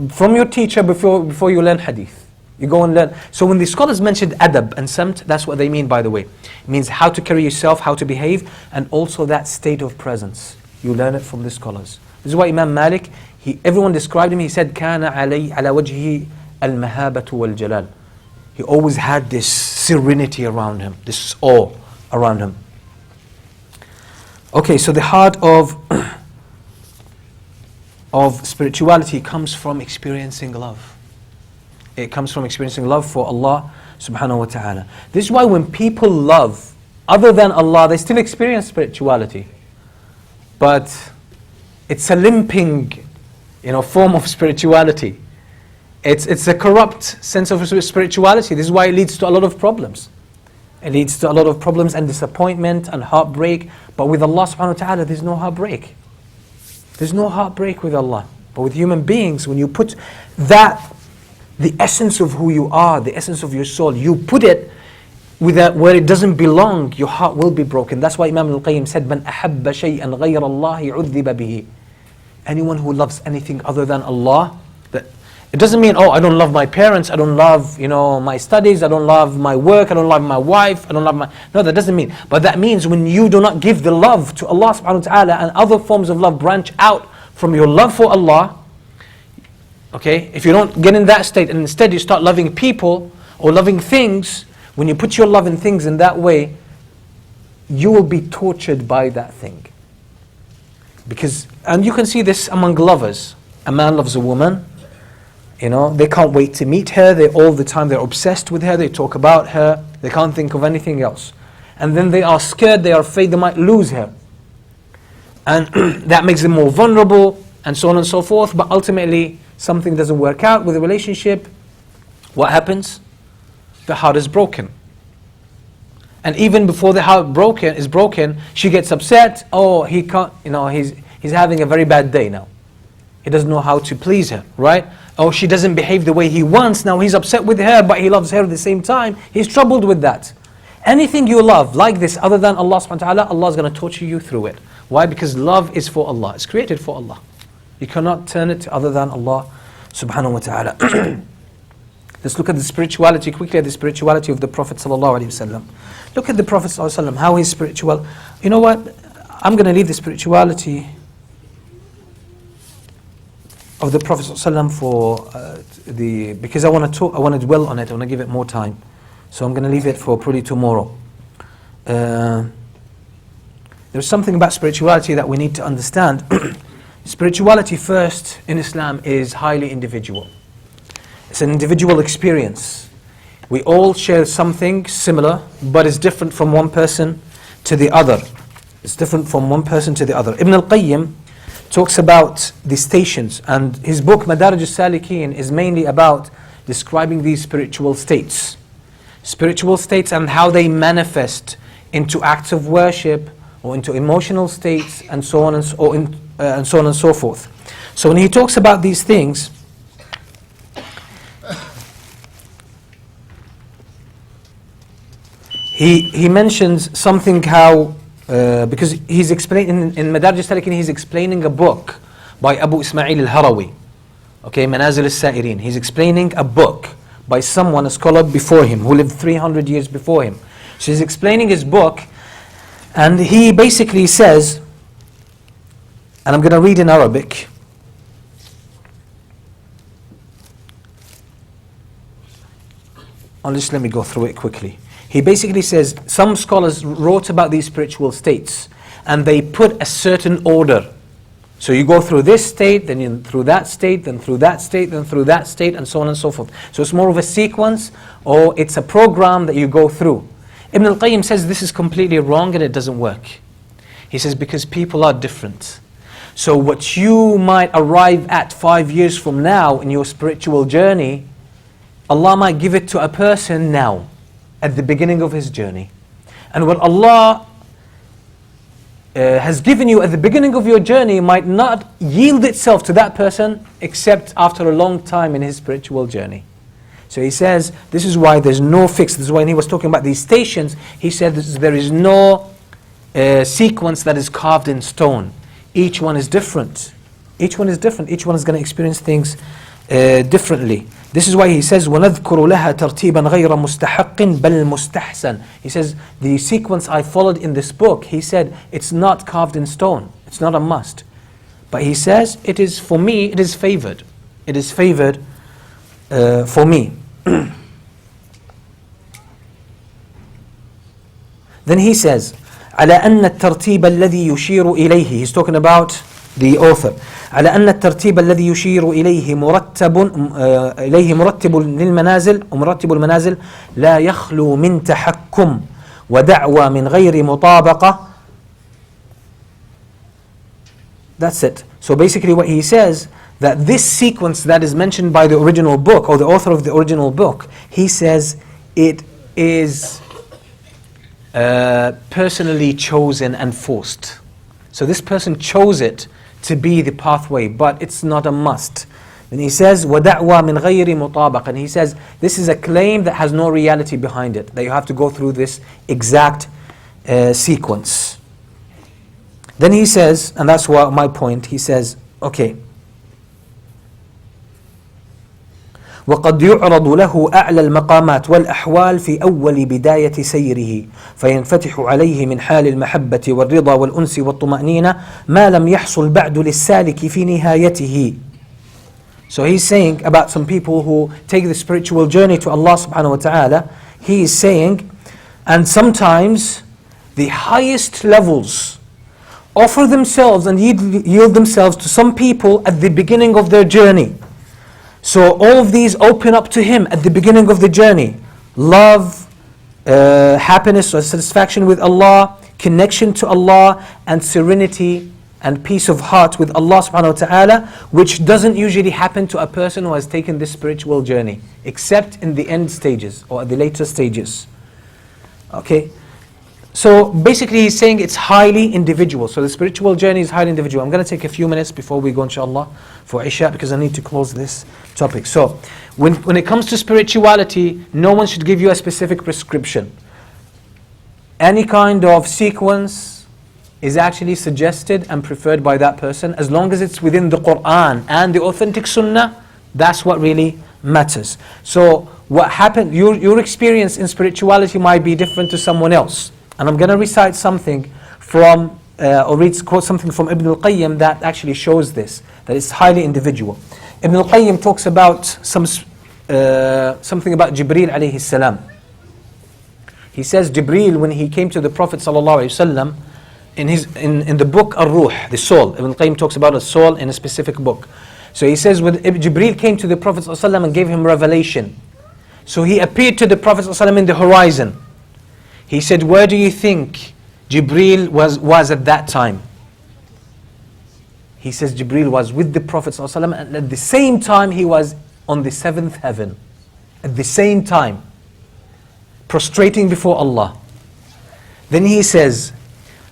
from your teacher before you learn hadith. You go and learn. So when the scholars mentioned adab and samt, that's what they mean, by the way. It means how to carry yourself, how to behave, and also that state of presence. You learn it from the scholars. This is why Imam Malik, everyone described him, he said, كَانَ عَلَى وَجْهِهِ الْمَهَابَةُ وَالْجَلَالِ. He always had this serenity around him, this awe around him. Okay, so the heart of spirituality comes from experiencing love. It comes from experiencing love for Allah subhanahu wa ta'ala. This is why when people love other than Allah, they still experience spirituality. But it's a limping, form of spirituality. It's a corrupt sense of spirituality. This is why it leads to a lot of problems. It leads to a lot of problems and disappointment and heartbreak. But with Allah subhanahu wa ta'ala, there's no heartbreak. There's no heartbreak with Allah. But with human beings, when you put that the essence of who you are, the essence of your soul, you put it where it doesn't belong, your heart will be broken. That's why Imam Al-Qayyim said, "Man ahabba shay'an ghayra Allahi udhiba bihi." Anyone who loves anything other than Allah, that it doesn't mean, oh, I don't love my parents, I don't love, my studies, I don't love my work, I don't love my wife, I don't love my... No, that doesn't mean. But that means when you do not give the love to Allah subhanahu wa ta'ala, and other forms of love branch out from your love for Allah, okay, if you don't get in that state and instead you start loving people or loving things, when you put your love in things in that way, you will be tortured by that thing. And you can see this among lovers. A man loves a woman, they can't wait to meet her, all the time they're obsessed with her, they talk about her, they can't think of anything else. And then they are scared, they are afraid they might lose her. And that makes them more vulnerable, and so on and so forth. But ultimately, something doesn't work out with the relationship. What happens? The heart is broken. And even before the heart is broken, she gets upset. Oh, he can't, he's having a very bad day now. He doesn't know how to please her, right? Oh, she doesn't behave the way he wants. Now he's upset with her, but he loves her at the same time. He's troubled with that. Anything you love like this other than Allah subhanahu wa ta'ala, Allah is going to torture you through it. Why? Because love is for Allah. It's created for Allah. You cannot turn it to other than Allah subhanahu wa ta'ala. Let's look at the spirituality, quickly at the spirituality of the Prophet sallallahu alaihi wasallam. Look at the Prophet sallallahu alaihi wasallam, how he's spiritual. You know what? I'm going to leave the spirituality of the Prophet sallallahu alaihi wasallam because I want to dwell on it, I want to give it more time. So I'm going to leave it for probably tomorrow. There's something about spirituality that we need to understand. Spirituality first in Islam is highly individual. It's an individual experience. We all share something similar, but it's different from one person to the other. It's different from one person to the other. Ibn al-Qayyim talks about the stations, and his book Madarij al-Salikin is mainly about describing these spiritual states. Spiritual states and how they manifest into acts of worship or into emotional states and so on and so forth. So when he talks about these things, he mentions something how, because he's explaining in Madarij al-Salikin, he's explaining a book by Abu Ismail al-Harawi, okay, Manazil al-Sa'irin. He's explaining a book by someone, a scholar before him, who lived 300 years before him. So he's explaining his book, and he basically says, and I'm going to read in Arabic. Just let me go through it quickly. He basically says, some scholars wrote about these spiritual states, and they put a certain order. So you go through this state, then through that state, then through that state, then through that state, and so on and so forth. So it's more of a sequence, or it's a program that you go through. Ibn al-Qayyim says this is completely wrong and it doesn't work. He says because people are different. So what you might arrive at 5 years from now in your spiritual journey, Allah might give it to a person now, at the beginning of his journey. And what Allah has given you at the beginning of your journey might not yield itself to that person except after a long time in his spiritual journey. So he says, this is why there's no fix. This is why when he was talking about these stations, he said there is no sequence that is carved in stone. Each one is different. Each one is different. Each one is going to experience things differently. This is why he says, وَنَذْكُرُ لَهَا تَرْتِيبًا غَيْرَ مُسْتَحَقٍ بَلْ مُسْتَحْسَنٍ. He says, the sequence I followed in this book, he said, it's not carved in stone. It's not a must. But he says, it is for me, it is favored. It is favored for me. Then he says, على أن الترتيب الذي يشير إليه. He's talking about the author. على أن الترتيب الذي يشير إليه مرتب للمنازل ومرتب المنازل لا يخلو من تحكم ودعوى من غير مطابقة. That's it. So basically what he says, that this sequence that is mentioned by the original book, or the author of the original book, he says it is personally chosen and forced. So this person chose it to be the pathway, but it's not a must. And he says, وَدَعْوَى مِنْ غَيْرِ مُطَابَقٍ. And he says, this is a claim that has no reality behind it, that you have to go through this exact sequence. Then he says, and that's what my point, he says, okay, وقد يعرض له أعلى المقامات والأحوال في أول بداية سيره فينفتح عليه من حال المحبة والرضا والأنس والطمأنينة ما لم يحصل بعد للسالك في نهايته. So he's saying about some people who take the spiritual journey to Allah subhanahu wa ta'ala. He is saying, and sometimes the highest levels offer themselves and yield themselves to some people at the beginning of their journey. So all of these open up to him at the beginning of the journey. Love, happiness or satisfaction with Allah, connection to Allah, and serenity and peace of heart with Allah subhanahu wa ta'ala, which doesn't usually happen to a person who has taken this spiritual journey, except in the end stages or at the later stages. Okay? So basically he's saying it's highly individual. So the spiritual journey is highly individual. I'm going to take a few minutes before we go inshallah for Isha, because I need to close this topic. So when it comes to spirituality, no one should give you a specific prescription. Any kind of sequence is actually suggested and preferred by that person, as long as it's within the Quran and the authentic Sunnah. That's what really matters. So what happened, your experience in spirituality might be different to someone else. And I'm going to recite something from, quote something from Ibn al-Qayyim that actually shows this, that it's highly individual. Ibn al-Qayyim talks about something about Jibreel alayhi salam. He says Jibreel, when he came to the Prophet sallallahu alayhi wasallam, in the book Ar-Ruh, the soul, Ibn al-Qayyim talks about a soul in a specific book. So he says when Jibreel came to the Prophet sallallahu alayhi wasallam and gave him revelation, so he appeared to the Prophet sallallahu alayhi wasallam in the horizon. He said, where do you think Jibreel was at that time? He says Jibreel was with the Prophet ﷺ, and at the same time he was on the 7th heaven. At the same time, prostrating before Allah. Then he says,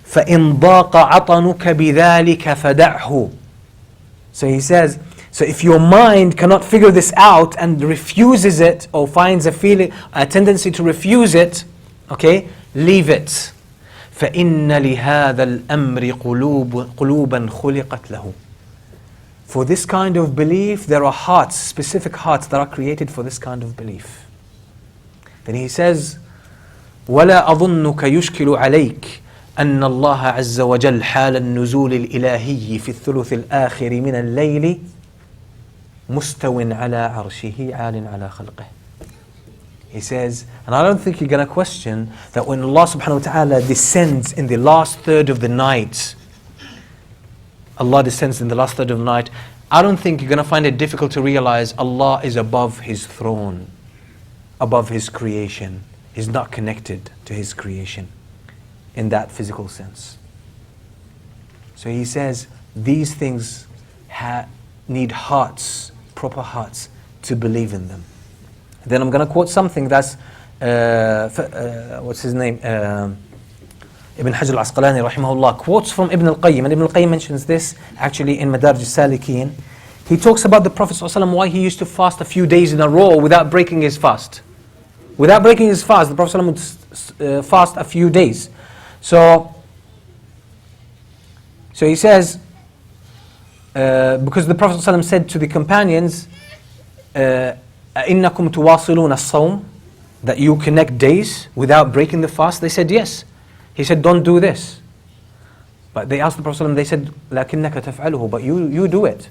فَإِنْ ضَاقَ عَطَنُكَ بِذَلِكَ فَدَعْهُ. So he says, so if your mind cannot figure this out and refuses it, or finds a tendency to refuse it, okay, leave it. فَإِنَّ لِهَذَا الْأَمْرِ قُلُوبًا خُلِقَتْ لَهُ. For this kind of belief, there are hearts, specific hearts that are created for this kind of belief. Then he says, وَلَا أَظُنُّكَ يُشْكِلُ عَلَيْكَ أن الله عز وجل حال النزول الإلهي في الثلث الآخر من الليل مستو على عرشه عال على خلقه. He says, and I don't think you're going to question that when Allah subhanahu wa ta'ala descends in the last third of the night, Allah descends in the last third of the night, I don't think you're going to find it difficult to realize Allah is above His throne, above His creation. He's not connected to His creation in that physical sense. So he says, these things need hearts, proper hearts, to believe in them. Then I'm going to quote something that's, what's his name? Ibn Hajar al-Asqalani rahimahullah quotes from Ibn al-Qayyim, and Ibn al-Qayyim mentions this actually in Madarij al-Salikin. He talks about the Prophet ﷺ, why he used to fast a few days in a row without breaking his fast. Without breaking his fast, the Prophet ﷺ would fast a few days. So he says, because the Prophet ﷺ said to the companions, إِنَّكُمْ تُوَاصِلُونَ الصَّوْمِ, that you connect days without breaking the fast. They said yes. He said, don't do this. But they asked the Prophet ﷺ, they said, لَكِنَّكَ تَفْعَلُهُ, but you do it.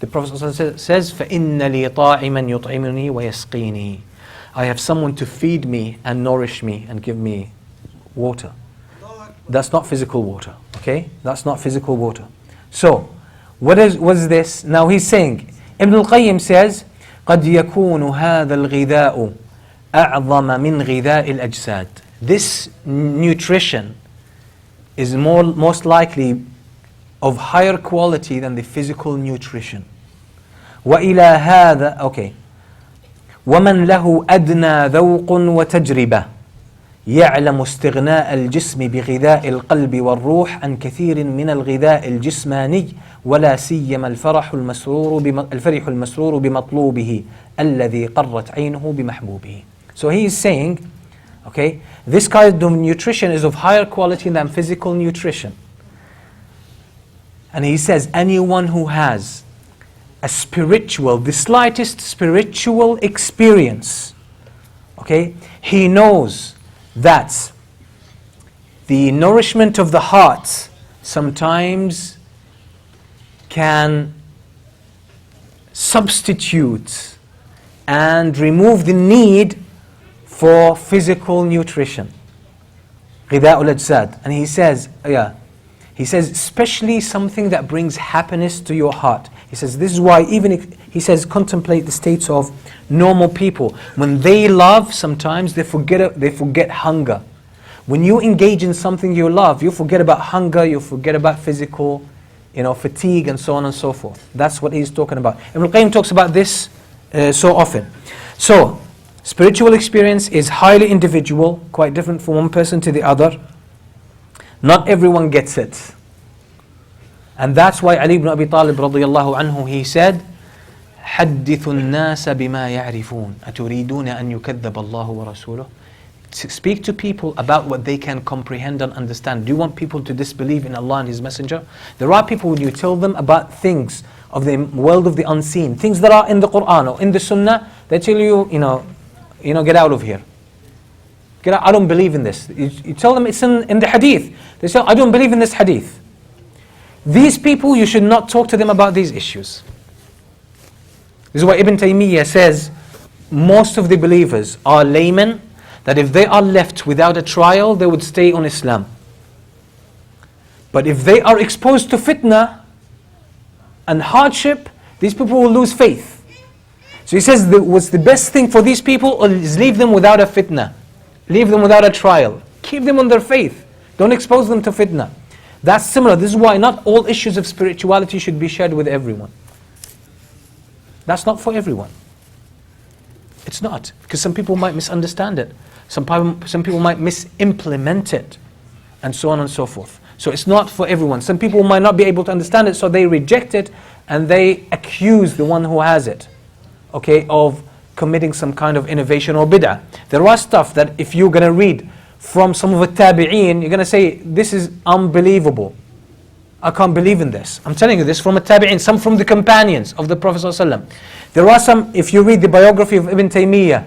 The Prophet ﷺ says, فَإِنَّ لِي طَاعِمًا يُطْعِمُنِي وَيَسْقِينِي. I have someone to feed me and nourish me and give me water. That's not physical water, okay? That's not physical water. So, what is this? Now he's saying, Ibn al-Qayyim says, قَدْ يَكُونُ هَذَا الْغِذَاءُ أَعْظَمَ مِنْ غِذَاءِ الْأَجْسَادِ. This nutrition is most likely of higher quality than the physical nutrition. وَإِلَى هَذَا, okay. وَمَنْ لَهُ أَدْنَى ذَوْقٌ وَتَجْرِبَةٌ يعلم استغناء الجسم بغذاء القلب والروح عن كثير من الغذاء الجسماني ولا سيما الفرح المسرور بمطلوبه الذي قرت عينه بمحبوبه. So he is saying, okay, this kind of nutrition is of higher quality than physical nutrition. And he says anyone who has a spiritual, the slightest spiritual experience, okay, he knows that the nourishment of the heart sometimes can substitute and remove the need for physical nutrition. غذاء الأجساد. And he says, especially something that brings happiness to your heart. He says, this is why even if, he says, contemplate the states of normal people. When they love, sometimes they forget hunger. When you engage in something you love, you forget about hunger, you forget about physical, fatigue and so on and so forth. That's what he's talking about. Ibn al-Qayyim talks about this so often. So, spiritual experience is highly individual, quite different from one person to the other. Not everyone gets it. And that's why Ali ibn Abi Talib radiyallahu anhu, he said, حدثوا الناس بما يعرفون أتريدون أن يكذب الله ورسوله. Speak to people about what they can comprehend and understand. Do you want people to disbelieve in Allah and His Messenger? There are people, when you tell them about things of the world of the unseen, things that are in the Quran or in the Sunnah, they tell you, get out of here. Get out, I don't believe in this. You tell them it's in the hadith. They say, I don't believe in this hadith. These people, you should not talk to them about these issues. This is why Ibn Taymiyyah says, most of the believers are laymen, that if they are left without a trial, they would stay on Islam. But if they are exposed to fitna and hardship, these people will lose faith. So he says, what's the best thing for these people is leave them without a fitna. Leave them without a trial. Keep them on their faith. Don't expose them to fitna. That's similar. This is why not all issues of spirituality should be shared with everyone. That's not for everyone. It's not. Because some people might misunderstand it. Some people might misimplement it. And so on and so forth. So it's not for everyone. Some people might not be able to understand it, so they reject it and they accuse the one who has it, okay, of committing some kind of innovation or bid'ah. There are stuff that if you're going to read from some of the tabi'een, you're going to say, this is unbelievable. I can't believe in this. I'm telling you this from a tabi'een, some from the companions of the Prophet ﷺ. There are some, if you read the biography of Ibn Taymiyyah,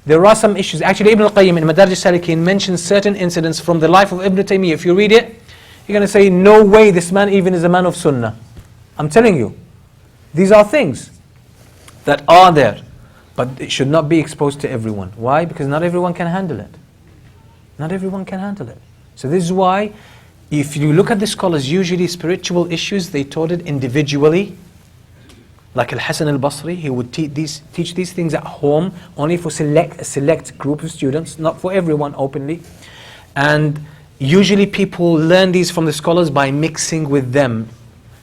there are some issues. Actually, Ibn al-Qayyim in Madarij al-Salikin mentions certain incidents from the life of Ibn Taymiyyah. If you read it, you're going to say, no way this man even is a man of sunnah. I'm telling you. These are things that are there. But it should not be exposed to everyone. Why? Because not everyone can handle it. Not everyone can handle it. So this is why, if you look at the scholars, usually spiritual issues, they taught it individually. Like Al-Hasan al-Basri, he would teach these things at home, only for a select group of students, not for everyone openly. And usually people learn these from the scholars by mixing with them,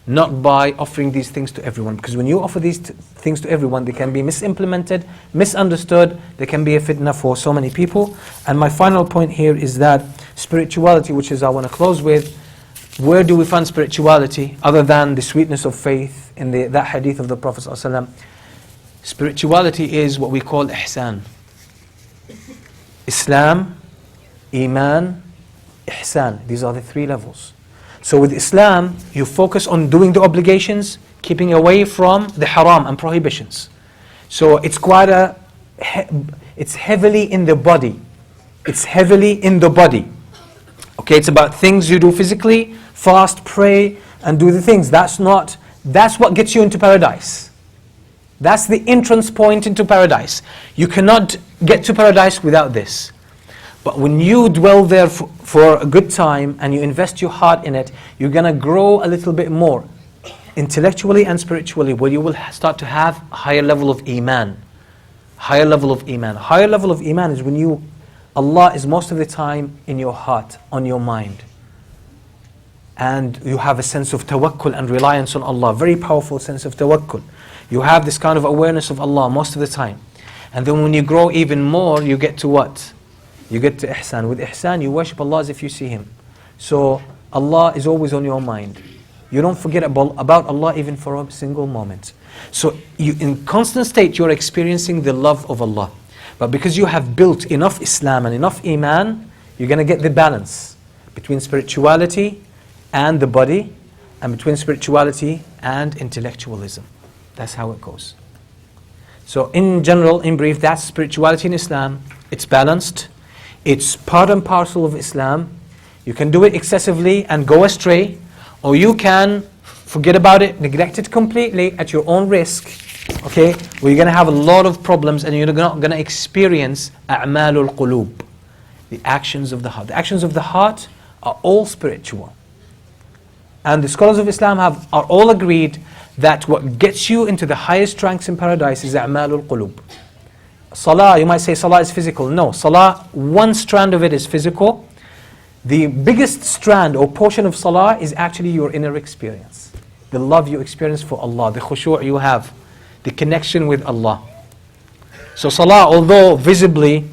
not by offering these things to everyone. Because when you offer these things to everyone, they can be misimplemented, misunderstood, they can be a fitna for so many people. And my final point here is that spirituality, which is I want to close with, where do we find spirituality other than the sweetness of faith in that hadith of the Prophet ﷺ? Spirituality is what we call ihsan. Islam, Iman, Ihsan. These are the three levels. So with Islam, you focus on doing the obligations, keeping away from the haram and prohibitions. So it's quite it's heavily in the body. It's heavily in the body. Okay, it's about things you do physically, fast, pray, and do the things. That's what gets you into paradise. That's the entrance point into paradise. You cannot get to paradise without this. But when you dwell there for a good time and you invest your heart in it, you're going to grow a little bit more, intellectually and spiritually, where you will start to have a higher level of Iman. Higher level of Iman. Higher level of Iman is when Allah is most of the time in your heart, on your mind. And you have a sense of tawakkul and reliance on Allah, very powerful sense of tawakkul. You have this kind of awareness of Allah most of the time. And then when you grow even more, you get to what? you get to ihsan. With ihsan, you worship Allah as if you see Him. So Allah is always on your mind. You don't forget about Allah even for a single moment. So you, in constant state, you're experiencing the love of Allah. But because you have built enough Islam and enough Iman, you're going to get the balance between spirituality and the body, and between spirituality and intellectualism. That's how it goes. So in general, in brief, that's spirituality in Islam. It's balanced. It's part and parcel of Islam. You can do it excessively and go astray, or you can forget about it, neglect it completely at your own risk. Okay, where you're going to have a lot of problems and you're not going to experience a'malul qulub, the actions of the heart. The actions of the heart are all spiritual. And the scholars of Islam are all agreed that what gets you into the highest ranks in paradise is a'malul qulub. Salah, you might say salah is physical. No, salah, one strand of it is physical. The biggest strand or portion of salah is actually your inner experience. The love you experience for Allah, the khushu' you have, the connection with Allah. So salah, although visibly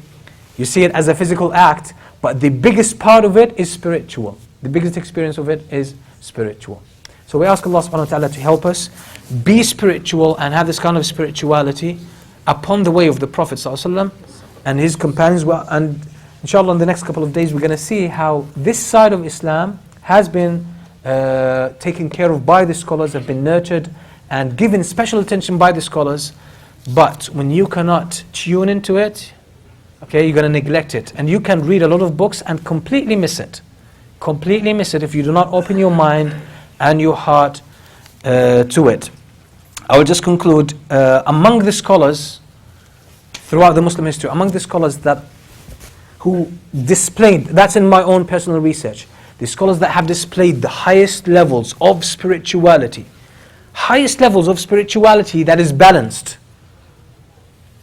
you see it as a physical act, but the biggest part of it is spiritual. The biggest experience of it is spiritual. So we ask Allah subhanahu wa ta'ala to help us be spiritual and have this kind of spirituality upon the way of the Prophet ﷺ and his companions. And inshallah in the next couple of days we're going to see how this side of Islam has been taken care of by the scholars, have been nurtured and given special attention by the scholars. But when you cannot tune into it, okay, you're going to neglect it. And you can read a lot of books and completely miss it. Completely miss it if you do not open your mind and your heart to it. I will just conclude, among the scholars throughout the Muslim history, among the scholars who displayed, that's in my own personal research, the scholars that have displayed the highest levels of spirituality that is balanced,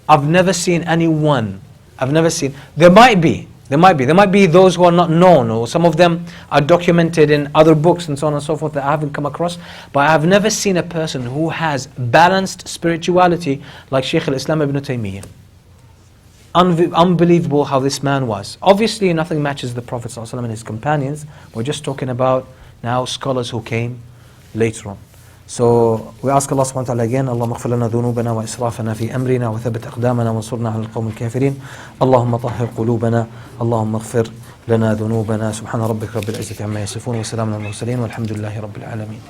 I've never seen anyone. There might be those who are not known, or some of them are documented in other books and so on and so forth that I haven't come across, but I have never seen a person who has balanced spirituality like Shaykh al-Islam ibn Taymiyyah. Unbelievable how this man was. Obviously nothing matches the Prophet ﷺ and his companions. We're just talking about now scholars who came later on. So we ask Allah subhanahu wa ta'ala again, اللهم اغفر لنا ذنوبنا وإسرافنا في أمرنا وثبت أقدامنا وانصرنا على القوم الكافرين اللهم طهر قلوبنا اللهم اغفر لنا ذنوبنا سبحان ربك رب العزة عما يصفون وسلام على المرسلين والحمد لله رب العالمين.